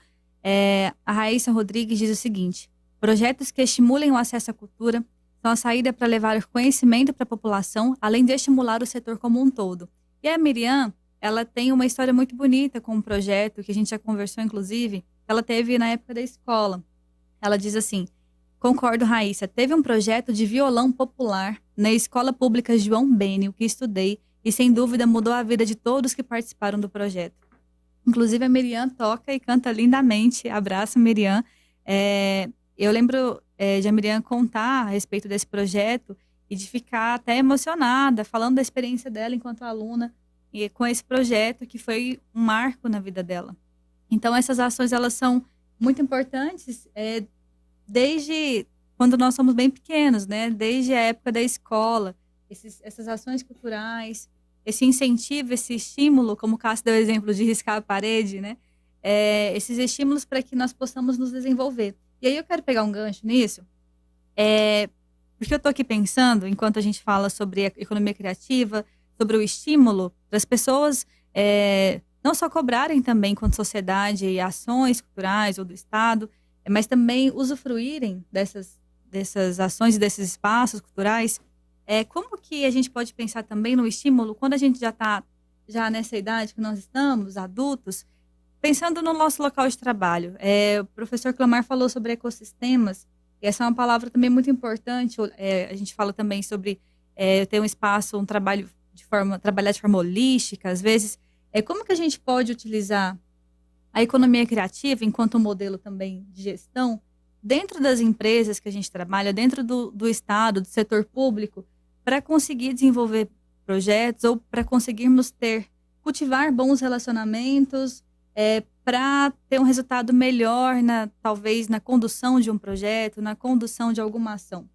A Raíssa Rodrigues diz o seguinte: projetos que estimulem o acesso à cultura são a saída para levar o conhecimento para a população, além de estimular o setor como um todo. E a Miriam, ela tem uma história muito bonita com um projeto que a gente já conversou, inclusive, ela teve na época da escola. Ela diz assim: concordo, Raíssa, teve um projeto de violão popular na Escola Pública João Bênio, que estudei, e sem dúvida mudou a vida de todos que participaram do projeto. Inclusive a Miriam toca e canta lindamente. Abraço, Miriam. Eu lembro de a Miriam contar a respeito desse projeto e de ficar até emocionada, falando da experiência dela enquanto aluna e com esse projeto que foi um marco na vida dela. Então essas ações, elas são muito importantes desde quando nós somos bem pequenos, né? Desde a época da escola, essas ações culturais, esse incentivo, esse estímulo, como o Cássio deu o exemplo de riscar a parede, né? Esses estímulos para que nós possamos nos desenvolver. E aí eu quero pegar um gancho nisso, porque eu estou aqui pensando, enquanto a gente fala sobre a economia criativa, sobre o estímulo das pessoas não só cobrarem também enquanto sociedade ações culturais ou do Estado, mas também usufruírem dessas ações e desses espaços culturais. Como que a gente pode pensar também no estímulo quando a gente já está nessa idade que nós estamos, adultos, pensando no nosso local de trabalho? O professor Clamar falou sobre ecossistemas, e essa é uma palavra também muito importante. A gente fala também sobre ter um espaço, trabalhar de forma holística, às vezes. Como que a gente pode utilizar a economia criativa enquanto um modelo também de gestão dentro das empresas que a gente trabalha, dentro do Estado, do setor público, para conseguir desenvolver projetos ou para conseguirmos cultivar bons relacionamentos, para ter um resultado melhor, talvez na condução de um projeto, na condução de alguma ação?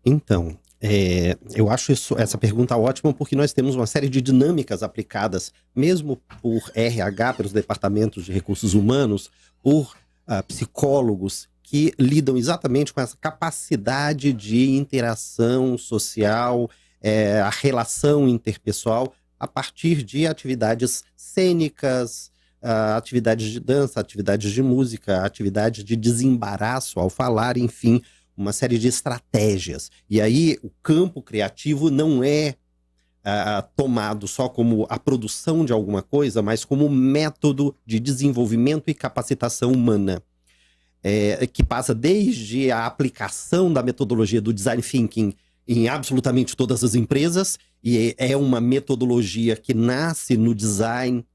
Então, eu acho essa pergunta ótima, porque nós temos uma série de dinâmicas aplicadas, mesmo por RH, pelos departamentos de recursos humanos, por psicólogos, que lidam exatamente com essa capacidade de interação social, a relação interpessoal, a partir de atividades cênicas, atividades de dança, atividades de música, atividades de desembaraço ao falar, enfim, uma série de estratégias. E aí o campo criativo não é tomado só como a produção de alguma coisa, mas como método de desenvolvimento e capacitação humana, que passa desde a aplicação da metodologia do design thinking em absolutamente todas as empresas, e é uma metodologia que nasce no design,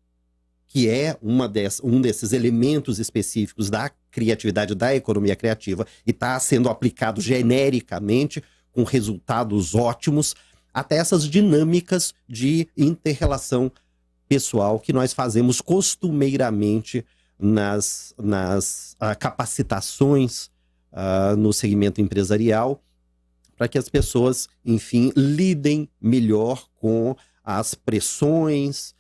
que é um desses elementos específicos da criatividade, da economia criativa, e está sendo aplicado genericamente com resultados ótimos, até essas dinâmicas de inter-relação pessoal que nós fazemos costumeiramente nas capacitações no segmento empresarial, para que as pessoas, enfim, lidem melhor com as pressões,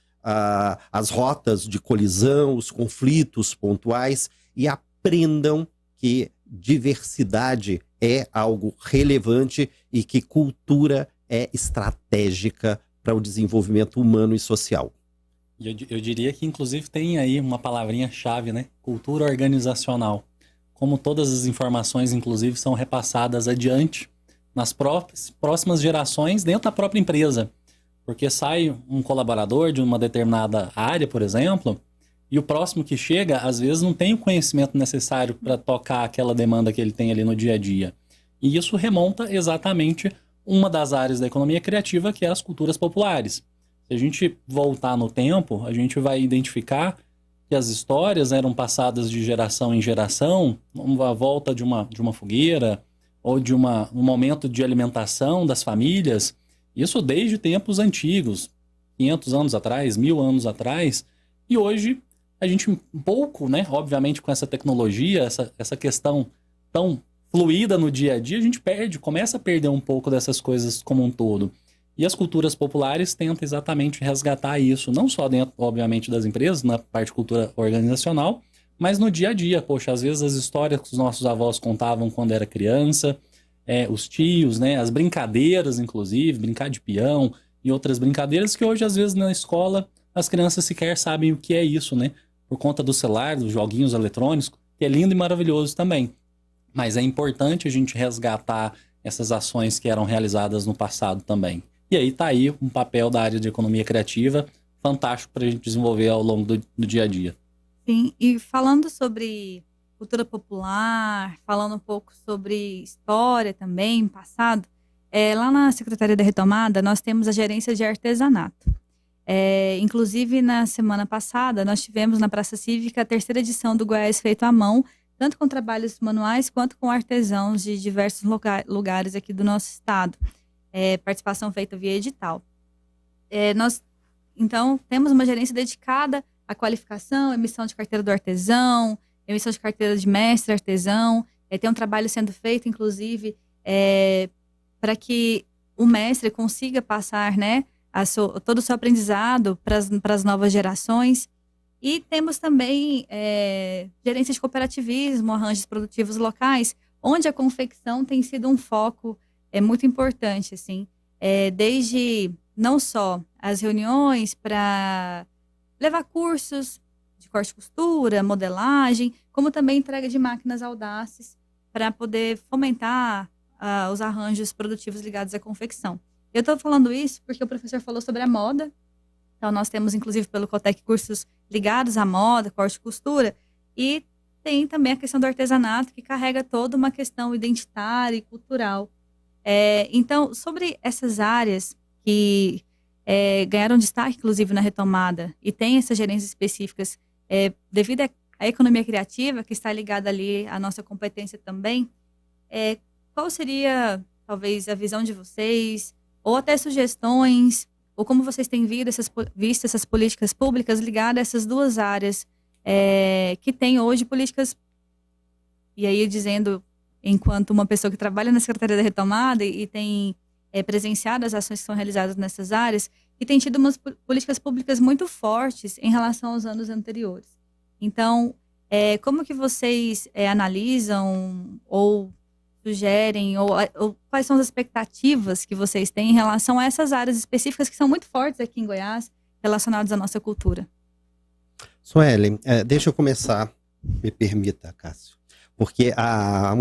as rotas de colisão, os conflitos pontuais, e aprendam que diversidade é algo relevante e que cultura é estratégica para o desenvolvimento humano e social. Eu diria que, inclusive, tem aí uma palavrinha-chave, né? Cultura organizacional. Como todas as informações, inclusive, são repassadas adiante nas próximas gerações dentro da própria empresa. Porque sai um colaborador de uma determinada área, por exemplo, e o próximo que chega, às vezes, não tem o conhecimento necessário para tocar aquela demanda que ele tem ali no dia a dia. E isso remonta exatamente uma das áreas da economia criativa, que é as culturas populares. Se a gente voltar no tempo, a gente vai identificar que as histórias eram passadas de geração em geração, à volta de uma fogueira, ou de um momento de alimentação das famílias. Isso desde tempos antigos, 500 anos atrás, 1000 anos atrás. E hoje, a gente um pouco, né, obviamente com essa tecnologia, essa questão tão fluida no dia a dia, a gente começa a perder um pouco dessas coisas como um todo. E as culturas populares tentam exatamente resgatar isso, não só dentro, obviamente, das empresas, na parte de cultura organizacional, mas no dia a dia. Poxa, às vezes as histórias que os nossos avós contavam quando era criança, os tios, né, as brincadeiras, inclusive, brincar de peão e outras brincadeiras que hoje, às vezes, na escola, as crianças sequer sabem o que é isso, né? Por conta do celular, dos joguinhos eletrônicos, que é lindo e maravilhoso também. Mas é importante a gente resgatar essas ações que eram realizadas no passado também. E aí tá aí um papel da área de economia criativa fantástico para a gente desenvolver ao longo do dia a dia. Sim, e falando sobre cultura popular, falando um pouco sobre história também, passado, lá na Secretaria da Retomada nós temos a gerência de artesanato. Inclusive, na semana passada, nós tivemos na Praça Cívica a 3ª edição do Goiás Feito à Mão, tanto com trabalhos manuais quanto com artesãos de diversos lugares aqui do nosso estado. Participação feita via edital. Nós, então, temos uma gerência dedicada à qualificação, emissão de carteira do artesão, emissão de carteira de mestre artesão. Tem um trabalho sendo feito, inclusive, para que o mestre consiga passar, né, todo o seu aprendizado para as novas gerações. E temos também gerência de cooperativismo, arranjos produtivos locais, onde a confecção tem sido um foco muito importante, assim. Desde não só as reuniões para levar cursos de corte e costura, modelagem, como também entrega de máquinas audaces para poder fomentar os arranjos produtivos ligados à confecção. Eu estou falando isso porque o professor falou sobre a moda. Então, nós temos, inclusive, pelo Cotec, cursos ligados à moda, corte e costura. E tem também a questão do artesanato, que carrega toda uma questão identitária e cultural. Então, sobre essas áreas que ganharam destaque, inclusive, na retomada, e tem essas gerências específicas, devido à economia criativa, que está ligada ali à nossa competência também, qual seria, talvez, a visão de vocês, ou até sugestões, ou como vocês têm visto essas políticas públicas ligadas a essas duas áreas, que tem hoje políticas, e aí dizendo, enquanto uma pessoa que trabalha na Secretaria da Retomada e tem presenciado as ações que são realizadas nessas áreas, e tem tido umas políticas públicas muito fortes em relação aos anos anteriores. Então, como que vocês analisam ou sugerem, ou quais são as expectativas que vocês têm em relação a essas áreas específicas que são muito fortes aqui em Goiás, relacionadas à nossa cultura? Suelen, deixa eu começar, me permita, Cássio, porque há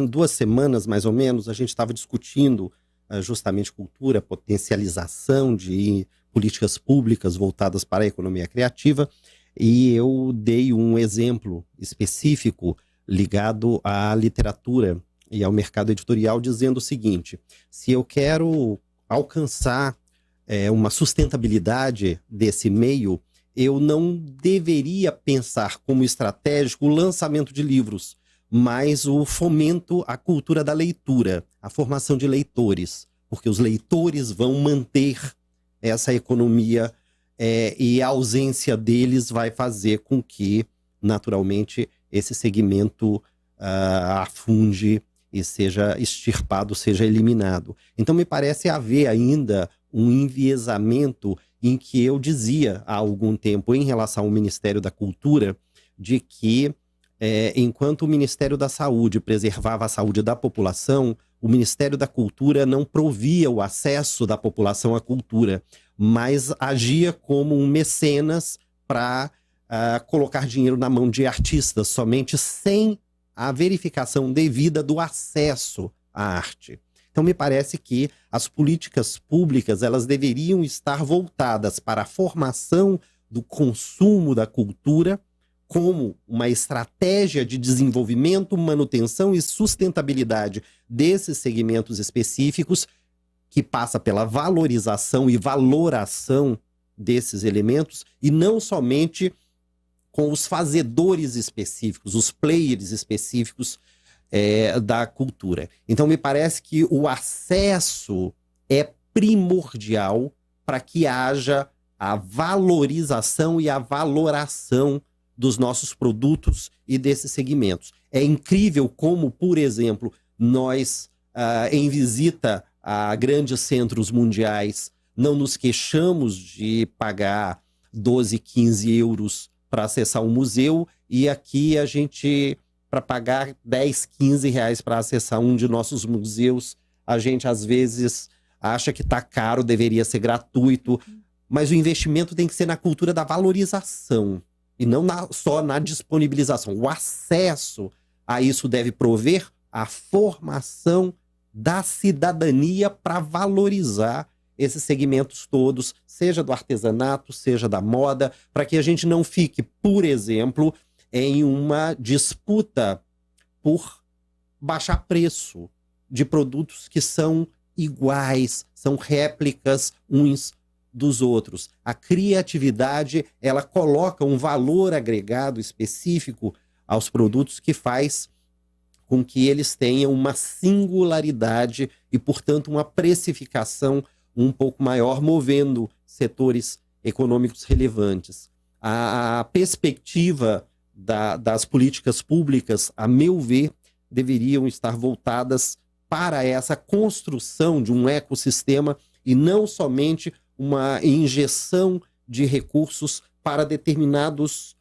2 semanas, mais ou menos, a gente estava discutindo justamente cultura, potencialização de políticas públicas voltadas para a economia criativa, e eu dei um exemplo específico ligado à literatura e ao mercado editorial, dizendo o seguinte: se eu quero alcançar uma sustentabilidade desse meio, eu não deveria pensar como estratégico o lançamento de livros, mas o fomento à cultura da leitura, a formação de leitores, porque os leitores vão manter essa economia e a ausência deles vai fazer com que, naturalmente, esse segmento afunde e seja extirpado, seja eliminado. Então, me parece haver ainda um enviesamento em que eu dizia há algum tempo em relação ao Ministério da Cultura, de que enquanto o Ministério da Saúde preservava a saúde da população, o Ministério da Cultura não provia o acesso da população à cultura, mas agia como um mecenas para colocar dinheiro na mão de artistas somente, sem a verificação devida do acesso à arte. Então, me parece que as políticas públicas, elas deveriam estar voltadas para a formação do consumo da cultura como uma estratégia de desenvolvimento, manutenção e sustentabilidade desses segmentos específicos, que passa pela valorização e valoração desses elementos, e não somente com os fazedores específicos, os players específicos da cultura. Então, me parece que o acesso é primordial para que haja a valorização e a valoração dos nossos produtos e desses segmentos. É incrível como, por exemplo, nós, em visita a grandes centros mundiais, não nos queixamos de pagar 12, 15 euros para acessar um museu, e aqui a gente, para pagar 10, 15 reais para acessar um de nossos museus, a gente às vezes acha que está caro, deveria ser gratuito, mas o investimento tem que ser na cultura da valorização, e não só na disponibilização. O acesso a isso deve prover a formação da cidadania para valorizar esses segmentos todos, seja do artesanato, seja da moda, para que a gente não fique, por exemplo, em uma disputa por baixar preço de produtos que são iguais, são réplicas uns dos outros. A criatividade, ela coloca um valor agregado específico aos produtos que faz com que eles tenham uma singularidade e, portanto, uma precificação um pouco maior, movendo setores econômicos relevantes. A perspectiva das políticas públicas, a meu ver, deveriam estar voltadas para essa construção de um ecossistema e não somente uma injeção de recursos para determinados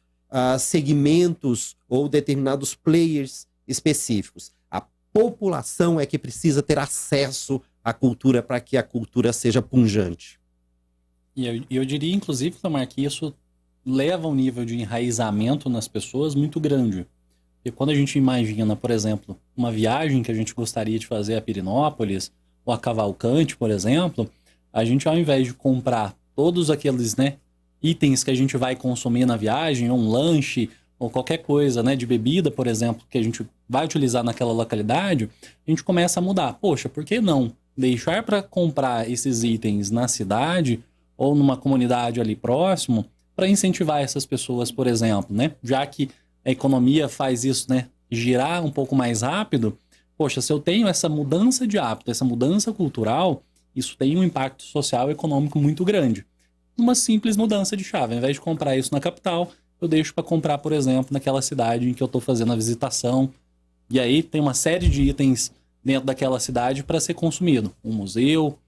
segmentos ou determinados players específicos. A população é que precisa ter acesso à cultura para que a cultura seja pujante. E eu diria, inclusive, Tomar, que isso leva um nível de enraizamento nas pessoas muito grande. E quando a gente imagina, por exemplo, uma viagem que a gente gostaria de fazer a Pirenópolis ou a Cavalcante, por exemplo, a gente, ao invés de comprar todos aqueles, né, itens que a gente vai consumir na viagem, ou um lanche, ou qualquer coisa, né, de bebida, por exemplo, que a gente vai utilizar naquela localidade, a gente começa a mudar. Poxa, por que não deixar para comprar esses itens na cidade ou numa comunidade ali próximo para incentivar essas pessoas, por exemplo, né? Já que a economia faz isso, né, girar um pouco mais rápido, poxa, se eu tenho essa mudança de hábito, essa mudança cultural, isso tem um impacto social e econômico muito grande. Uma simples mudança de chave. Ao invés de comprar isso na capital, eu deixo para comprar, por exemplo, naquela cidade em que eu estou fazendo a visitação. E aí tem uma série de itens dentro daquela cidade para ser consumido. Um museu,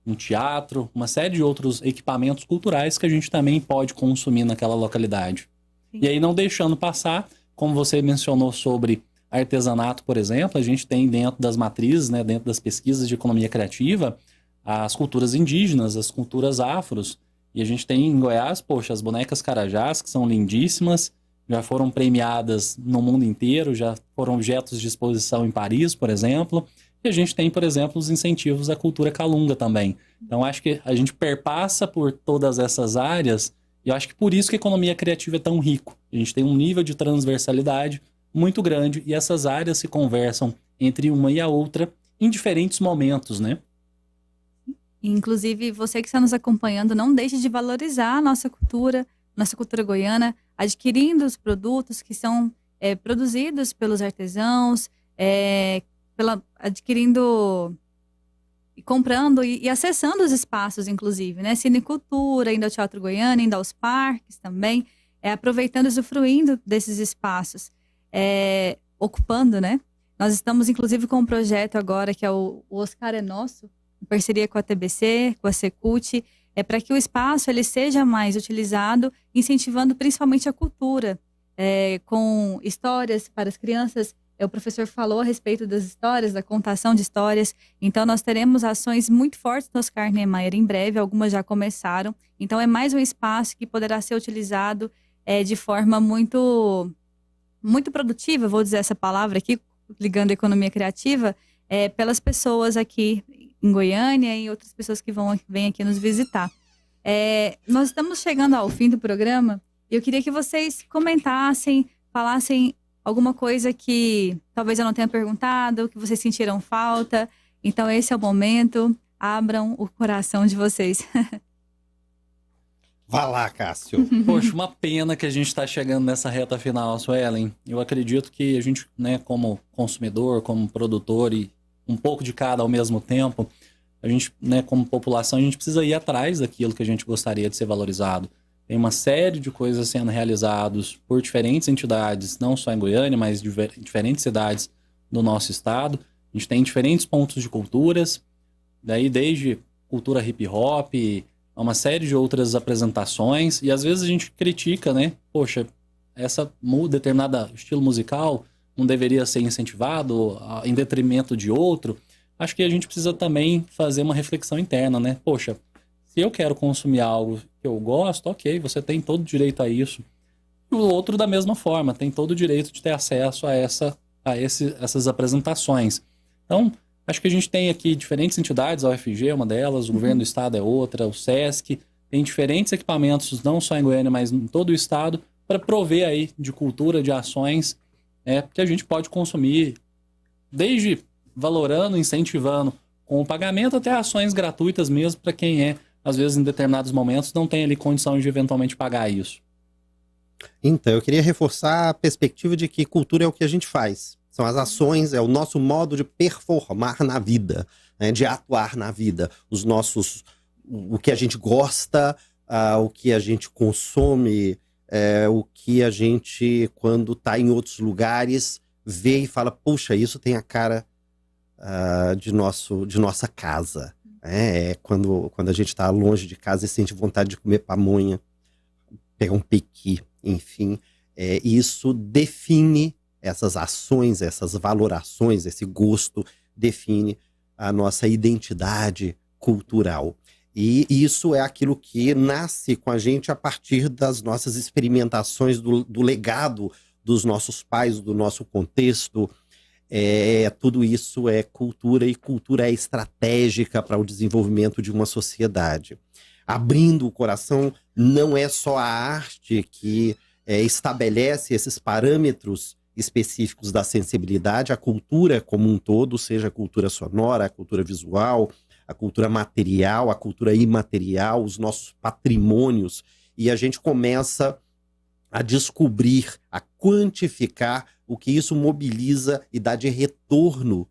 um teatro, uma série de outros equipamentos culturais que a gente também pode consumir naquela localidade. Sim. E aí não deixando passar, como você mencionou sobre artesanato, por exemplo, a gente tem dentro das matrizes, né, dentro das pesquisas de economia criativa, as culturas indígenas, as culturas afros. E a gente tem em Goiás, poxa, as bonecas carajás, que são lindíssimas, já foram premiadas no mundo inteiro, já foram objetos de exposição em Paris, por exemplo. E a gente tem, por exemplo, os incentivos à cultura calunga também. Então, acho que a gente perpassa por todas essas áreas e eu acho que por isso que a economia criativa é tão rico. A gente tem um nível de transversalidade muito grande e essas áreas se conversam entre uma e a outra em diferentes momentos, né? Inclusive, você que está nos acompanhando, não deixe de valorizar a nossa cultura goiana, adquirindo os produtos que são produzidos pelos artesãos, adquirindo, comprando e acessando os espaços, inclusive, né? Cinecultura, indo ao Teatro Goiano, indo aos parques também, aproveitando e usufruindo desses espaços, ocupando, né? Nós estamos, inclusive, com um projeto agora que é o Oscar é Nosso, em parceria com a TBC, com a Secult, para que o espaço ele seja mais utilizado, incentivando principalmente a cultura, com histórias para as crianças. O professor falou a respeito das histórias, da contação de histórias. Então, nós teremos ações muito fortes no Oscar Niemeyer em breve, algumas já começaram. Então, é mais um espaço que poderá ser utilizado de forma muito, muito produtiva, vou dizer essa palavra aqui, ligando a economia criativa, pelas pessoas aqui em Goiânia e outras pessoas que vêm aqui nos visitar. Nós estamos chegando ao fim do programa e eu queria que vocês comentassem, falassem alguma coisa que talvez eu não tenha perguntado, que vocês sentiram falta. Então esse é o momento, abram o coração de vocês. Vá lá, Cássio. Poxa, uma pena que a gente está chegando nessa reta final, Suelen. Eu acredito que a gente, né, como consumidor, como produtor e um pouco de cada ao mesmo tempo, a gente, né, como população, a gente precisa ir atrás daquilo que a gente gostaria de ser valorizado. Tem uma série de coisas sendo realizadas por diferentes entidades, não só em Goiânia, mas em diferentes cidades do nosso estado. A gente tem diferentes pontos de culturas, daí desde cultura hip hop, uma série de outras apresentações, e às vezes a gente critica, né? Poxa, essa determinada estilo musical não deveria ser incentivado em detrimento de outro. Acho que a gente precisa também fazer uma reflexão interna, né? Poxa, se eu quero consumir algo que eu gosto, ok, você tem todo o direito a isso. E o outro, da mesma forma, tem todo o direito de ter acesso a essas apresentações. Então, acho que a gente tem aqui diferentes entidades, a UFG é uma delas, o Governo do Estado é outra, o SESC, tem diferentes equipamentos, não só em Goiânia, mas em todo o estado, para prover aí de cultura, de ações, que a gente pode consumir, desde valorando, incentivando, com o pagamento até ações gratuitas mesmo para quem às vezes em determinados momentos não tem ali condição de eventualmente pagar isso. Então, eu queria reforçar a perspectiva de que cultura é o que a gente faz. São as ações, é o nosso modo de performar na vida, né, de atuar na vida. O que a gente gosta, o que a gente consome, o que a gente, quando está em outros lugares, vê e fala, puxa, isso tem a cara de nossa casa. Quando a gente está longe de casa e sente vontade de comer pamonha, pegar um pequi, enfim. Isso define essas ações, essas valorações, esse gosto define a nossa identidade cultural. E isso é aquilo que nasce com a gente a partir das nossas experimentações, do legado dos nossos pais, do nosso contexto. Tudo isso é cultura, e cultura é estratégica para o desenvolvimento de uma sociedade. Abrindo o coração, não é só a arte que estabelece esses parâmetros específicos da sensibilidade, a cultura como um todo, seja a cultura sonora, a cultura visual, a cultura material, a cultura imaterial, os nossos patrimônios, e a gente começa a descobrir, a quantificar o que isso mobiliza e dá de retorno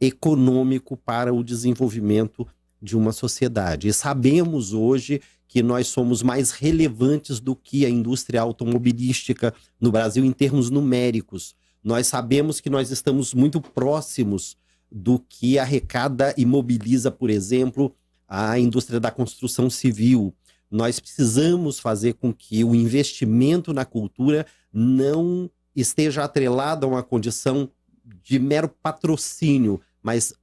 econômico para o desenvolvimento de uma sociedade. E sabemos hoje que nós somos mais relevantes do que a indústria automobilística no Brasil em termos numéricos. Nós sabemos que nós estamos muito próximos do que arrecada e mobiliza, por exemplo, a indústria da construção civil. Nós precisamos fazer com que o investimento na cultura não esteja atrelado a uma condição de mero patrocínio, mas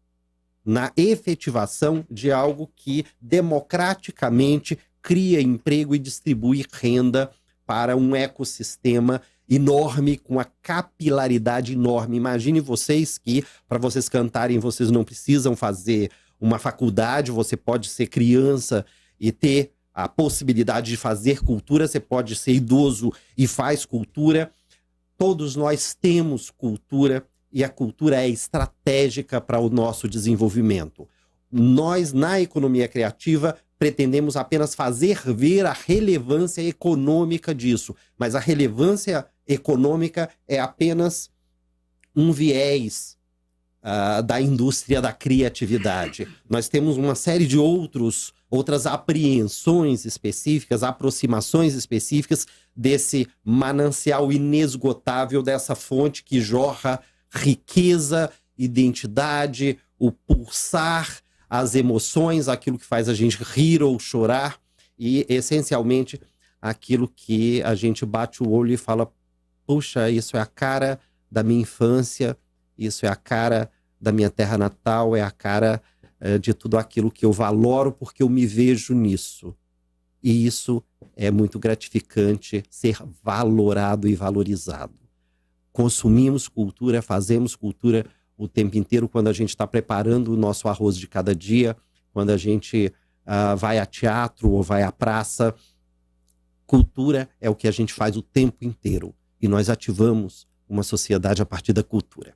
na efetivação de algo que democraticamente cria emprego e distribui renda para um ecossistema enorme, com a capilaridade enorme. Imagine vocês que, para vocês cantarem, vocês não precisam fazer uma faculdade, você pode ser criança e ter a possibilidade de fazer cultura, você pode ser idoso e faz cultura. Todos nós temos cultura, e a cultura é estratégica para o nosso desenvolvimento. Nós, na economia criativa, pretendemos apenas fazer ver a relevância econômica disso, mas a relevância econômica é apenas um viés da indústria da criatividade. Nós temos uma série de outras apreensões específicas, aproximações específicas desse manancial inesgotável, dessa fonte que jorra riqueza, identidade, o pulsar, as emoções, aquilo que faz a gente rir ou chorar, e essencialmente aquilo que a gente bate o olho e fala: puxa, isso é a cara da minha infância, isso é a cara da minha terra natal, é a cara de tudo aquilo que eu valoro porque eu me vejo nisso. E isso é muito gratificante, ser valorado e valorizado. Consumimos cultura, fazemos cultura o tempo inteiro, quando a gente está preparando o nosso arroz de cada dia, quando a gente vai a teatro ou vai à praça. Cultura é o que a gente faz o tempo inteiro. E nós ativamos uma sociedade a partir da cultura.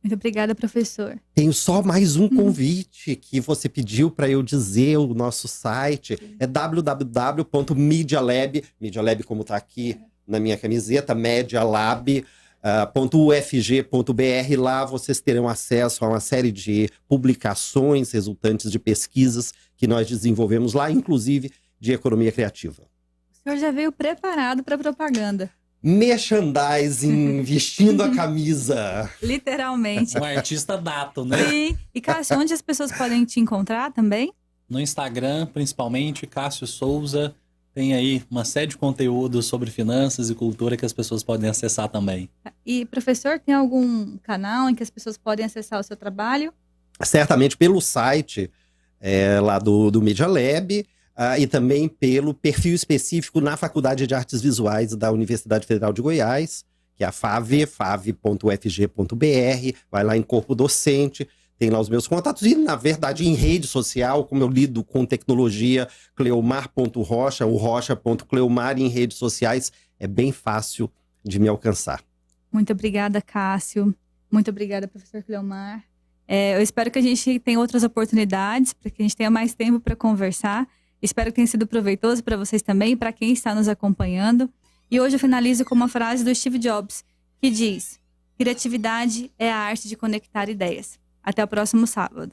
Muito obrigada, professor. Tenho só mais um convite que você pediu para eu dizer. O nosso site é www.medialab, Medialab como está aqui na minha camiseta, medialab.ufg.br. Lá vocês terão acesso a uma série de publicações resultantes de pesquisas que nós desenvolvemos lá, inclusive de economia criativa. O senhor já veio preparado para propaganda. Merchandising, vestindo a camisa. Literalmente. Um artista dato, né? Sim. E Cássio, onde as pessoas podem te encontrar também? No Instagram, principalmente, Cássio Souza. Tem aí uma série de conteúdos sobre finanças e cultura que as pessoas podem acessar também. E, professor, tem algum canal em que as pessoas podem acessar o seu trabalho? Certamente pelo site lá do Media Lab, e também pelo perfil específico na Faculdade de Artes Visuais da Universidade Federal de Goiás, que é a fave.ufg.br. Vai lá em corpo docente, tem lá os meus contatos. E, na verdade, em rede social, como eu lido com tecnologia, cleomar.rocha, ou rocha.cleomar, em redes sociais, é bem fácil de me alcançar. Muito obrigada, Cássio. Muito obrigada, professor Cleomar. Eu espero que a gente tenha outras oportunidades, para que a gente tenha mais tempo para conversar. Espero que tenha sido proveitoso para vocês também, para quem está nos acompanhando. E hoje eu finalizo com uma frase do Steve Jobs, que diz: criatividade é a arte de conectar ideias. Até o próximo sábado.